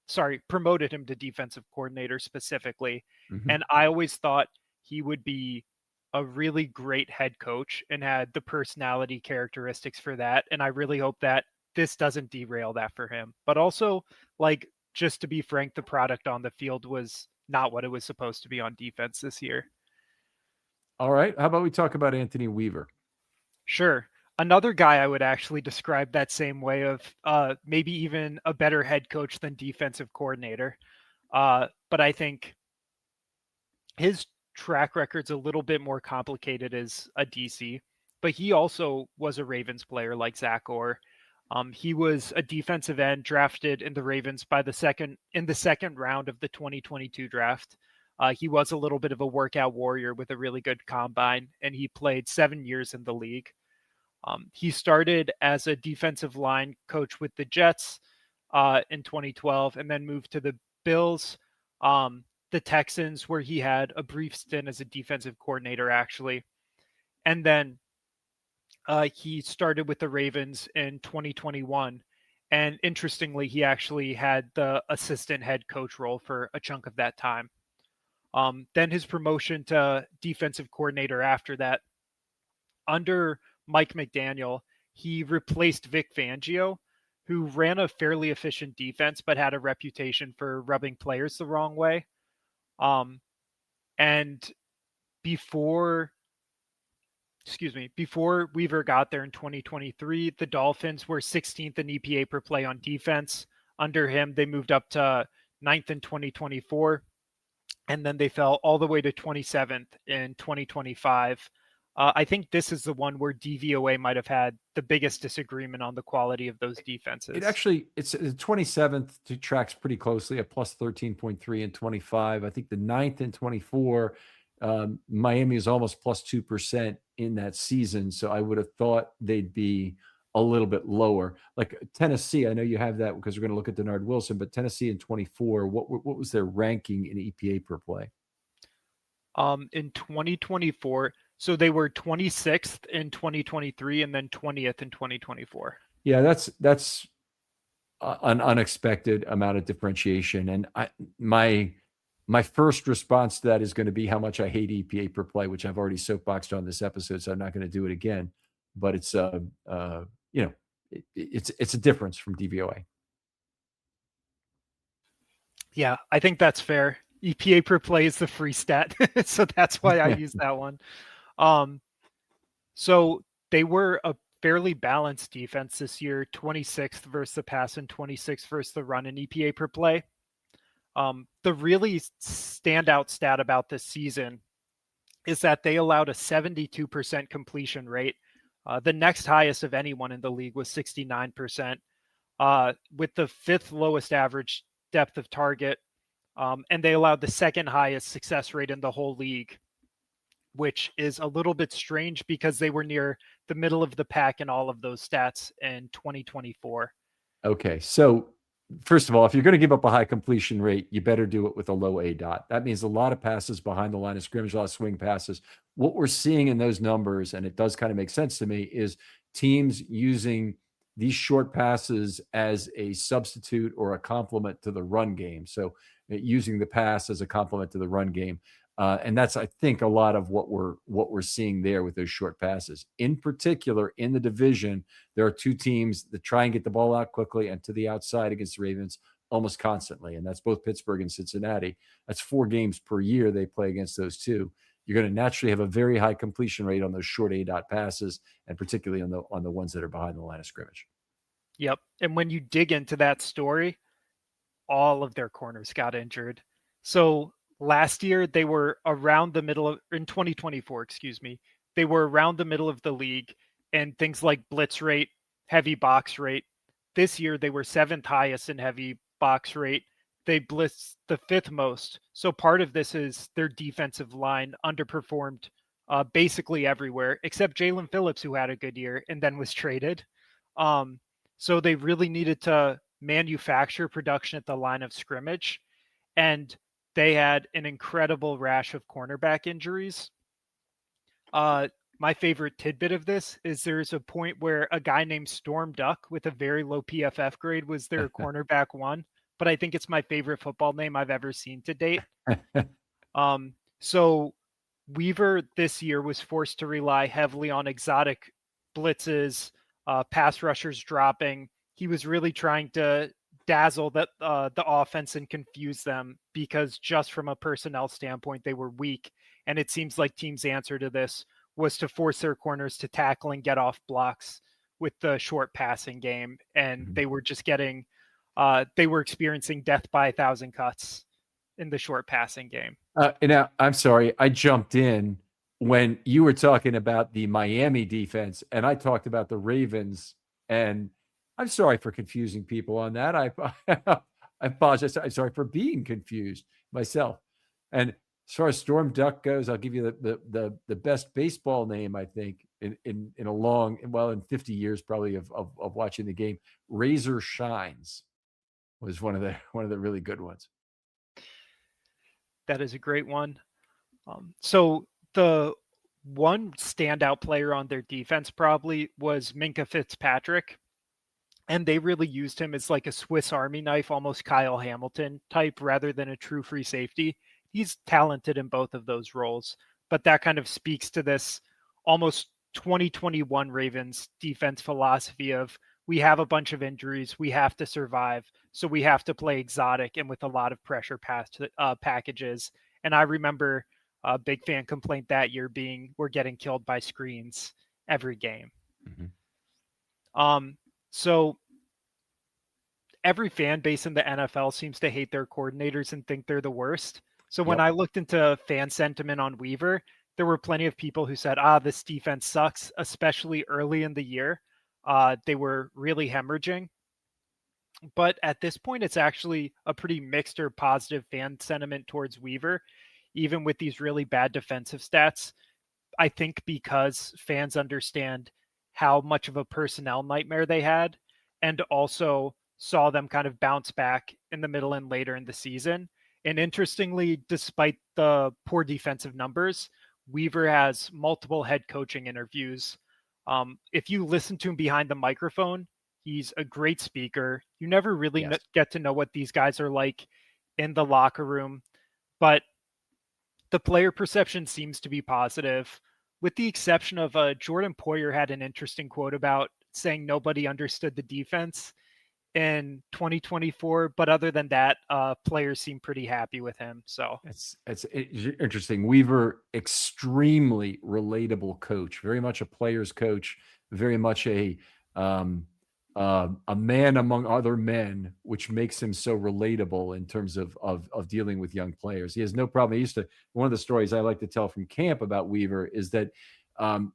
Promoted him to defensive coordinator specifically. Mm-hmm. And I always thought he would be a really great head coach and had the personality characteristics for that. And I really hope that this doesn't derail that for him. But also, just to be frank, the product on the field was not what it was supposed to be on defense this year. All right. How about we talk about Anthony Weaver? Sure. Another guy I would actually describe that same way of maybe even a better head coach than defensive coordinator. But I think his track record's a little bit more complicated as a DC, but he also was a Ravens player like Zach Orr. He was a defensive end drafted in the Ravens in the second round of the 2022 draft. He was a little bit of a workout warrior with a really good combine, and he played 7 years in the league. He started as a defensive line coach with the Jets in 2012 and then moved to the Bills. the Texans, where he had a brief stint as a defensive coordinator, actually. And then he started with the Ravens in 2021. And interestingly, he actually had the assistant head coach role for a chunk of that time. Then his promotion to defensive coordinator after that, under Mike McDaniel, he replaced Vic Fangio, who ran a fairly efficient defense but had a reputation for rubbing players the wrong way. And before Weaver got there in 2023, the Dolphins were 16th in EPA per play on defense. Under him, they moved up to 9th in 2024, and then they fell all the way to 27th in 2025. I think this is the one where DVOA might have had the biggest disagreement on the quality of those defenses. It's the 27th to tracks pretty closely at plus 13.3 in 25. I think the 9th in 24, Miami is almost plus 2% in that season. So I would have thought they'd be a little bit lower. Like Tennessee, I know you have that because we're going to look at Denard Wilson, but Tennessee in 24, what was their ranking in EPA per play? In 2024, so they were 26th in 2023 and then 20th in 2024. Yeah, that's an unexpected amount of differentiation. And my first response to that is going to be how much I hate EPA per play, which I've already soapboxed on this episode, so I'm not going to do it again. But it's it's a difference from DVOA. Yeah, I think that's fair. EPA per play is the free stat, so that's why I use that one. So they were a fairly balanced defense this year, 26th versus the pass and 26th versus the run in EPA per play. The really standout stat about this season is that they allowed a 72% completion rate. The next highest of anyone in the league was 69%, with the fifth lowest average depth of target. And they allowed the second highest success rate in the whole league, which is a little bit strange because they were near the middle of the pack in all of those stats in 2024. Okay, so first of all, if you're going to give up a high completion rate, you better do it with a low A dot. That means a lot of passes behind the line of scrimmage, a lot of swing passes. What we're seeing in those numbers, and it does kind of make sense to me, is teams using these short passes as a substitute or a complement to the run game. So using the pass as a complement to the run game. And that's, I think, a lot of what we're seeing there with those short passes. In particular, in the division, there are two teams that try and get the ball out quickly and to the outside against the Ravens almost constantly, and that's both Pittsburgh and Cincinnati. That's 4 games per year they play against those two. You're going to naturally have a very high completion rate on those short A dot passes, and particularly on the ones that are behind the line of scrimmage. Yep. And when you dig into that story, all of their corners got injured. So last year they were around the middle of, in 2024, they were around the middle of the league and things like blitz rate, heavy box rate. This year they were 7th highest in heavy box rate. They blitzed the 5th most. So part of this is their defensive line underperformed basically everywhere except Jalen Phillips, who had a good year and then was traded. So they really needed to manufacture production at the line of scrimmage, and they had an incredible rash of cornerback injuries. My favorite tidbit of this is there's a point where a guy named Storm Duck with a very low PFF grade was their cornerback 1, but I think it's my favorite football name I've ever seen to date. So Weaver this year was forced to rely heavily on exotic blitzes, pass rushers dropping. He was really trying to dazzle the offense and confuse them because just from a personnel standpoint, they were weak. And it seems like teams' answer to this was to force their corners to tackle and get off blocks with the short passing game. And they were just they were experiencing death by 1,000 cuts in the short passing game. Now, I'm sorry, I jumped in when you were talking about the Miami defense, and I talked about the Ravens, and I'm sorry for confusing people on that. I apologize. I'm sorry for being confused myself. And as far as Storm Duck goes, I'll give you the best baseball name, I think, in in 50 years probably of watching the game. Razor Shines was one of the really good ones. That is a great one. So the one standout player on their defense probably was Minka Fitzpatrick. And they really used him as like a Swiss Army knife, almost Kyle Hamilton type, rather than a true free safety. He's talented in both of those roles, but that kind of speaks to this almost 2021 Ravens defense philosophy of we have a bunch of injuries, we have to survive, so we have to play exotic and with a lot of pressure packages. And I remember a big fan complaint that year being we're getting killed by screens every game. So every fan base in the NFL seems to hate their coordinators and think they're the worst. So when I looked into fan sentiment on Weaver, there were plenty of people who said, this defense sucks, especially early in the year. They were really hemorrhaging. But at this point, it's actually a pretty mixed or positive fan sentiment towards Weaver, even with these really bad defensive stats. I think because fans understand how much of a personnel nightmare they had, and also saw them kind of bounce back in the middle and later in the season. And interestingly, despite the poor defensive numbers, Weaver has multiple head coaching interviews. If you listen to him behind the microphone, he's a great speaker. You never really get to know what these guys are like in the locker room, but the player perception seems to be positive, with the exception of Jordan Poyer had an interesting quote about saying nobody understood the defense in 2024. But other than that, players seem pretty happy with him. So it's interesting. Weaver, extremely relatable coach, very much a player's coach, very much a man among other men, which makes him so relatable in terms of dealing with young players. He has no problem. One of the stories I like to tell from camp about Weaver is that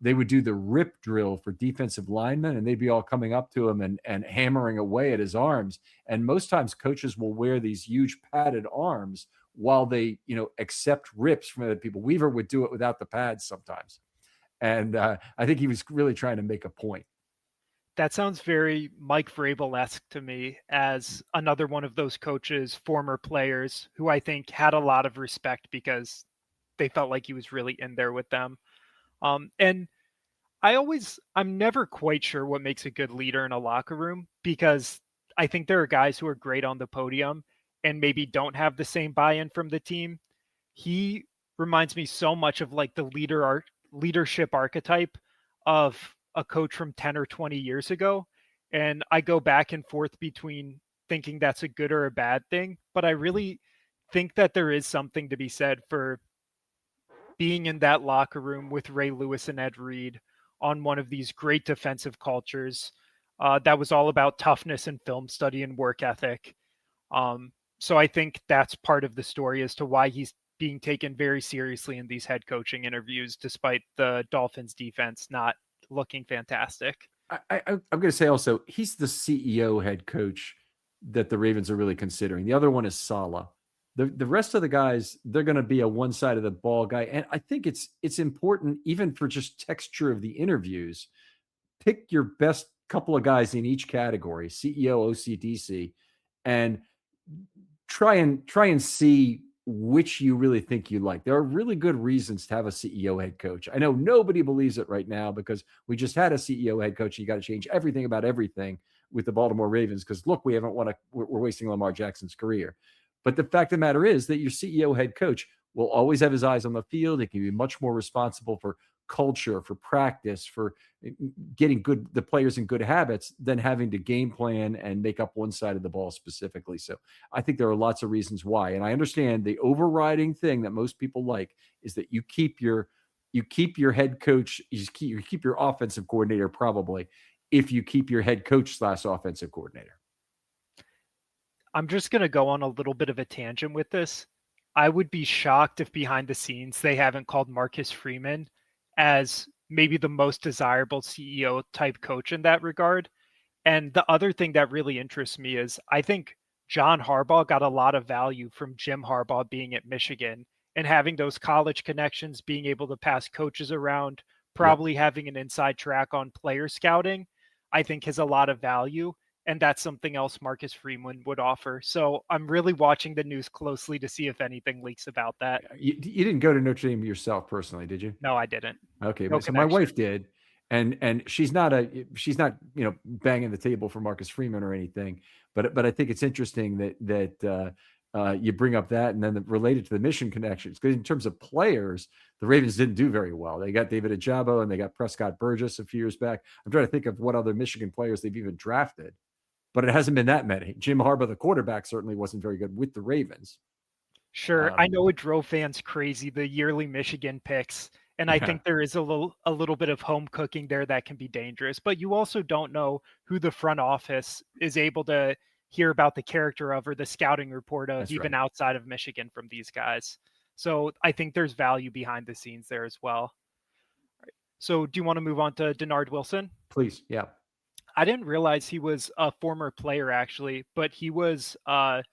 they would do the rip drill for defensive linemen, and they'd be all coming up to him and hammering away at his arms. And most times coaches will wear these huge padded arms while they, accept rips from other people. Weaver would do it without the pads sometimes. And I think he was really trying to make a point. That sounds very Mike Vrabel-esque to me, as another one of those coaches, former players, who I think had a lot of respect because they felt like he was really in there with them. And I'm never quite sure what makes a good leader in a locker room, because I think there are guys who are great on the podium and maybe don't have the same buy-in from the team. He reminds me so much of like the leadership archetype of a coach from 10 or 20 years ago. And I go back and forth between thinking that's a good or a bad thing, but I really think that there is something to be said for being in that locker room with Ray Lewis and Ed Reed on one of these great defensive cultures that was all about toughness and film study and work ethic. So I think that's part of the story as to why he's being taken very seriously in these head coaching interviews, despite the Dolphins defense not looking fantastic. I'm going to say also, he's the CEO head coach that the Ravens are really considering. The other one is Saleh. The rest of the guys, they're going to be a one side of the ball guy. And I think it's important, even for just texture of the interviews, pick your best couple of guys in each category, CEO, OCDC, and try and see which you really think you like. There are really good reasons to have a CEO head coach. I know nobody believes it right now because we just had a CEO head coach. You got to change everything about everything with the Baltimore Ravens because look, we're wasting Lamar Jackson's career. But the fact of the matter is that your CEO head coach will always have his eyes on the field. He can be much more responsible for culture, for practice, for getting the players in good habits than having to game plan and make up one side of the ball specifically. So I think there are lots of reasons why. And I understand the overriding thing that most people like is that you keep your head coach, you keep your offensive coordinator probably if you keep your head coach / offensive coordinator. I'm just going to go on a little bit of a tangent with this. I would be shocked if behind the scenes they haven't called Marcus Freeman as maybe the most desirable CEO type coach in that regard. And the other thing that really interests me is I think John Harbaugh got a lot of value from Jim Harbaugh being at Michigan and having those college connections, being able to pass coaches around, probably having an inside track on player scouting, I think has a lot of value. and that's something else Marcus Freeman would offer. So I'm really watching the news closely to see if anything leaks about that. You didn't go to Notre Dame yourself personally, did you? No, I didn't. Okay, No so my connection. wife did, and she's not banging the table for Marcus Freeman or anything, but I think it's interesting that you bring up that, and then related to the mission connections, because in terms of players, the Ravens didn't do very well. They got David Ajabo and they got Prescott Burgess a few years back. I'm trying to think of what other Michigan players they've even drafted, but it hasn't been that many. Jim Harbaugh, the quarterback, certainly wasn't very good with the Ravens. Sure, I know it drove fans crazy, the yearly Michigan picks, and I think there is a little bit of home cooking there that can be dangerous. But you also don't know who the front office is able to hear about the character of or the scouting report of, That's even right. outside of Michigan, from these guys. So I think there's value behind the scenes there as well. So do you want to move on to Denard Wilson? Please, yeah. I didn't realize he was a former player actually, but he was a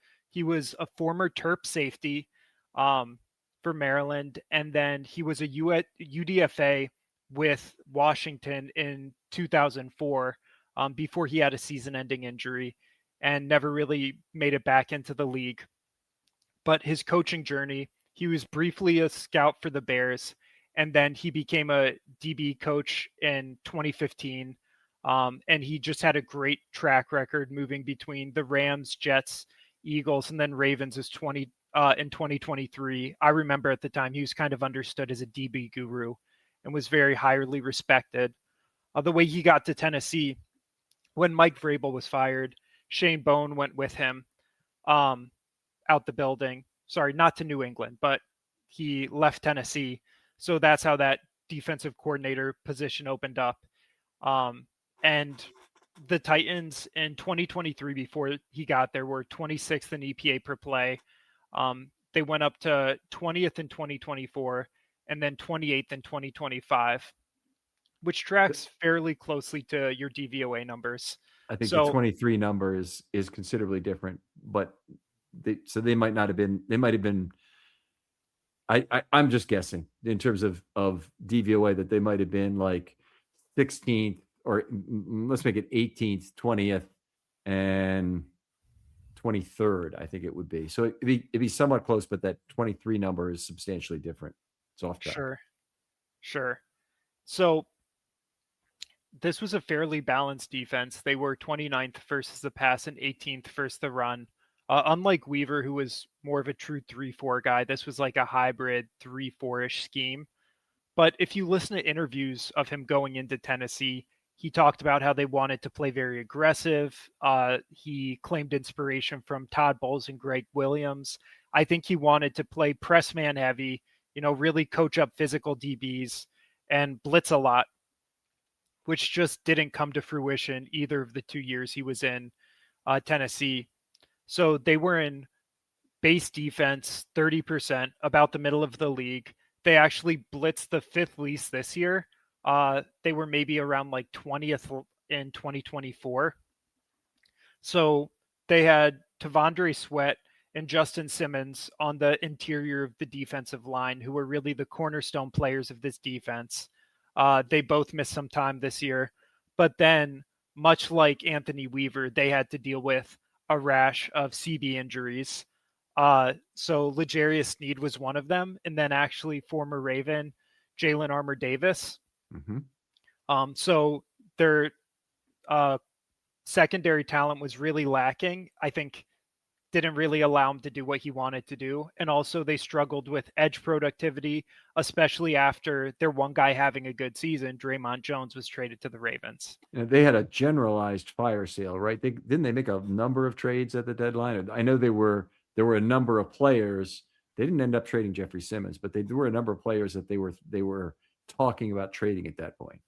former Terp safety for Maryland, and then he was a UDFA with Washington in 2004 before he had a season-ending injury and never really made it back into the league. But his coaching journey, he was briefly a scout for the Bears, and then he became a DB coach in 2015. And he just had a great track record moving between the Rams, Jets, Eagles, and then Ravens in 2023. I remember at the time he was kind of understood as a DB guru and was very highly respected. The way he got to Tennessee, when Mike Vrabel was fired, Shane Bone went with him out the building. Sorry, not to New England, but he left Tennessee. So that's how that defensive coordinator position opened up. And the Titans in 2023, before he got there, were 26th in EPA per play. They went up to 20th in 2024 and then 28th in 2025, which tracks fairly closely to your DVOA numbers. I think the 23 number is considerably different, but they might not have been. They might have been. I'm just guessing in terms of DVOA that they might have been like 16th, or let's make it 18th, 20th, and 23rd. I think it would be. So it'd be somewhat close, but that 23 number is substantially different. It's off track. Sure. So this was a fairly balanced defense. They were 29th versus the pass and 18th versus the run. Unlike Weaver, who was more of a true 3-4 guy, this was like a hybrid 3-4-ish scheme. But if you listen to interviews of him going into Tennessee, he talked about how they wanted to play very aggressive. He claimed inspiration from Todd Bowles and Greg Williams. I think he wanted to play press man heavy, really coach up physical DBs and blitz a lot, which just didn't come to fruition either of the 2 years he was in Tennessee. So they were in base defense 30%, about the middle of the league. They actually blitzed the fifth least this year. They were maybe around like 20th in 2024. So they had Tavondre Sweat and Justin Simmons on the interior of the defensive line, who were really the cornerstone players of this defense. They both missed some time this year. But then, much like Anthony Weaver, they had to deal with a rash of CB injuries. So L'Jarius Sneed was one of them. And then actually former Raven, Jalen Armour-Davis. Mm-hmm. So their secondary talent was really lacking. I think didn't really allow him to do what he wanted to do. And also they struggled with edge productivity, especially after their one guy having a good season, Draymond Jones, was traded to the Ravens. They had a generalized fire sale, right? Didn't they make a number of trades at the deadline? I know there were a number of players. They didn't end up trading Jeffrey Simmons, but there were a number of players that they were talking about trading at that point.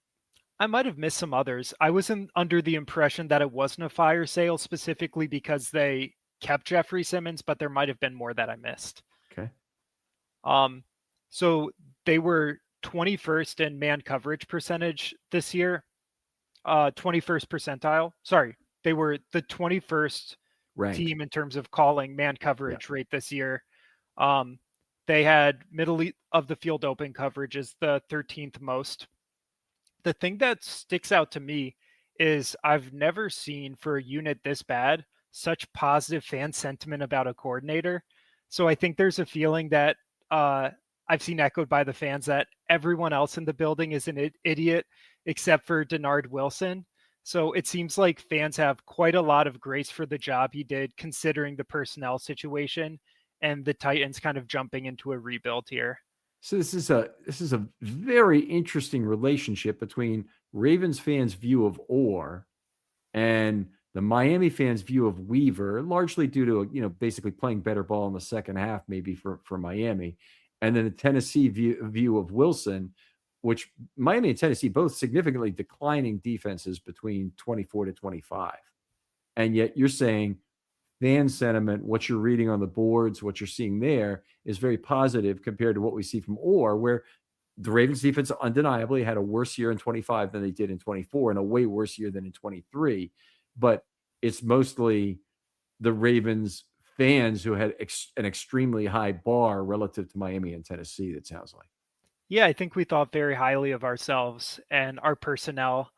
I might have missed some others. I wasn't under the impression that it wasn't a fire sale specifically because they kept Jeffrey Simmons, but there might have been more that I missed. Okay. So they were 21st in man coverage percentage this year. 21st percentile. Sorry, they were the 21st ranked team in terms of calling man coverage rate this year. They had middle of the field open coverage is the 13th most. The thing that sticks out to me is I've never seen for a unit this bad such positive fan sentiment about a coordinator. So I think there's a feeling that uh, I've seen echoed by the fans that everyone else in the building is an idiot except for Denard Wilson. So it seems like fans have quite a lot of grace for the job he did, considering the personnel situation and the Titans kind of jumping into a rebuild here. So this is a very interesting relationship between Ravens fans' view of Orr and the Miami fans' view of Weaver, largely due to basically playing better ball in the second half, maybe for Miami, and then the Tennessee view of Wilson, which Miami and Tennessee both significantly declining defenses between 24 to 25, and yet you're saying fan sentiment, what you're reading on the boards, what you're seeing there is very positive compared to what we see from Orr, where the Ravens defense undeniably had a worse year in 25 than they did in 24 and a way worse year than in 23. But it's mostly the Ravens fans who had an extremely high bar relative to Miami and Tennessee, that sounds like. Yeah, I think we thought very highly of ourselves and our personnel.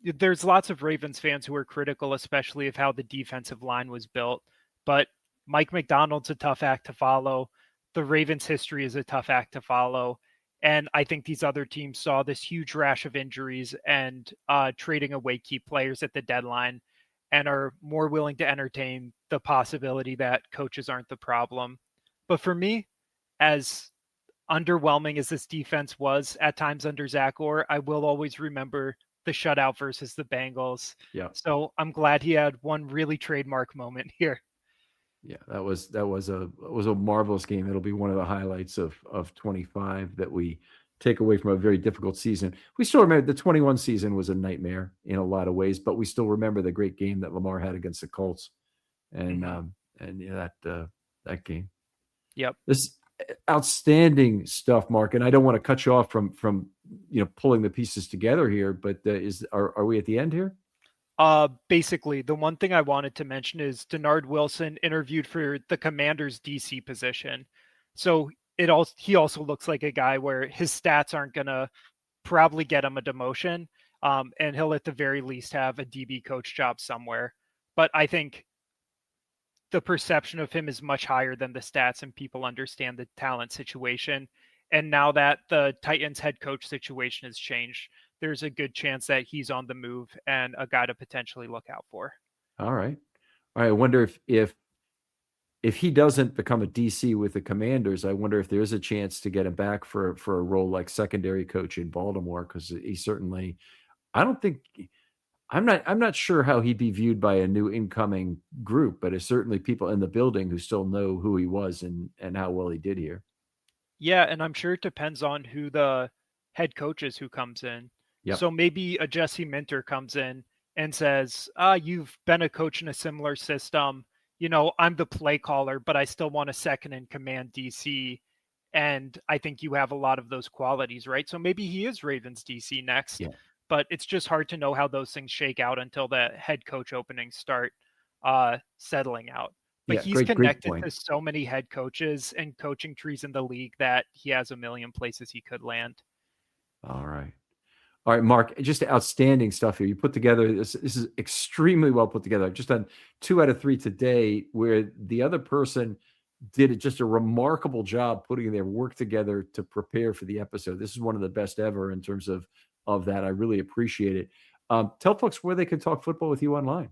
There's lots of Ravens fans who are critical, especially of how the defensive line was built. But Mike McDonald's a tough act to follow. The Ravens' history is a tough act to follow. And I think these other teams saw this huge rash of injuries and trading away key players at the deadline and are more willing to entertain the possibility that coaches aren't the problem. But for me, as underwhelming as this defense was at times under Zach Orr, I will always remember the shutout versus the Bengals. Yeah. So I'm glad he had one really trademark moment here. Yeah, that was a marvelous game. It'll be one of the highlights of 25 that we take away from a very difficult season. We still remember the 21 season was a nightmare in a lot of ways, but we still remember the great game that Lamar had against the Colts, and that game. Yep. This outstanding stuff, Mark. And I don't want to cut you off from pulling the pieces together here, but are we at the end here? Basically, the one thing I wanted to mention is Denard Wilson interviewed for the Commanders DC position. So he also looks like a guy where his stats aren't gonna probably get him a demotion. And he'll at the very least have a DB coach job somewhere. But I think the perception of him is much higher than the stats, and people understand the talent situation. And now that the Titans head coach situation has changed, there's a good chance that he's on the move and a guy to potentially look out for. All right. I wonder if he doesn't become a DC with the Commanders, I wonder if there's a chance to get him back for a role like secondary coach in Baltimore, because he certainly, I'm not sure how he'd be viewed by a new incoming group, but it's certainly people in the building who still know who he was and how well he did here. Yeah, and I'm sure it depends on who the head coach is who comes in. Yep. So maybe a Jesse Minter comes in and says, you've been a coach in a similar system. I'm the play caller, but I still want a second in command DC. And I think you have a lot of those qualities, right? So maybe he is Ravens DC next. Yeah. But it's just hard to know how those things shake out until the head coach openings start settling out. But he's connected to so many head coaches and coaching trees in the league that he has a million places he could land. All right, Mark, just outstanding stuff here. You put together, this is extremely well put together. I've just done 2 out of 3 today where the other person did just a remarkable job putting their work together to prepare for the episode. This is one of the best ever in terms of that. I really appreciate it. Tell folks where they can talk football with you online.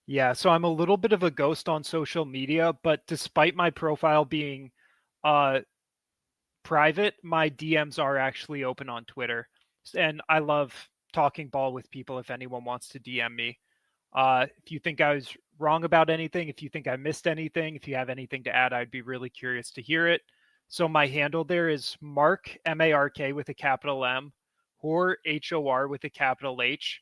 Yeah, so I'm a little bit of a ghost on social media, but despite my profile being private, my DMs are actually open on Twitter. And I love talking ball with people if anyone wants to DM me. If you think I was wrong about anything, if you think I missed anything, if you have anything to add, I'd be really curious to hear it. So my handle there is Mark, M-A-R-K with a capital M, Hor, H-O-R with a capital H,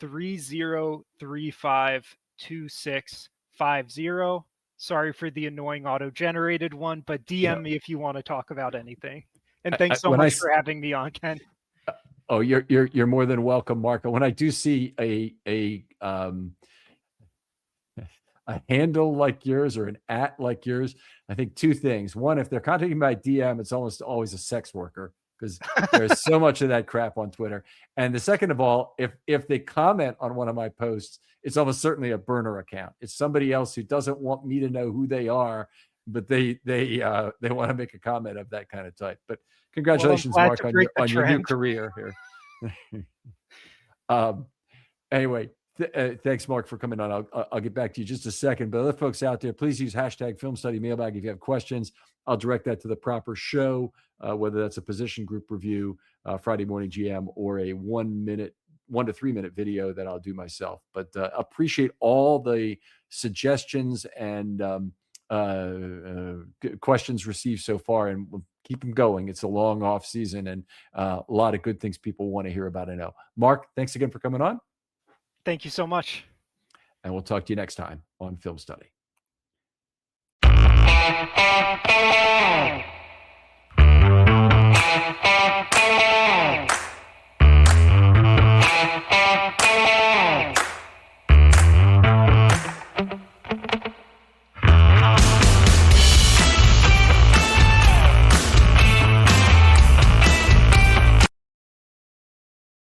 30352650. Sorry for the annoying auto-generated one, but DM me if you want to talk about anything. And thanks so much for having me on, Ken. Oh, you're more than welcome, Mark. When I do see a handle like yours or an @ like yours, I think 2 things. One, if they're contacting by DM, it's almost always a sex worker. because there's so much of that crap on Twitter. And the second of all, if they comment on one of my posts, it's almost certainly a burner account. It's somebody else who doesn't want me to know who they are, but they want to make a comment of that kind of type. But congratulations, Mark, on your new career here. Anyway, thanks, Mark, for coming on. I'll get back to you just a second. But other folks out there, please use hashtag Filmstudy Mailbag if you have questions. I'll direct that to the proper show, whether that's a position group review, Friday Morning GM, or a 1 to 3 minute video that I'll do myself. But appreciate all the suggestions and questions received so far, and we'll keep them going. It's a long off season, and a lot of good things people want to hear about. I know. Mark, thanks again for coming on. Thank you so much. And we'll talk to you next time on Film Study.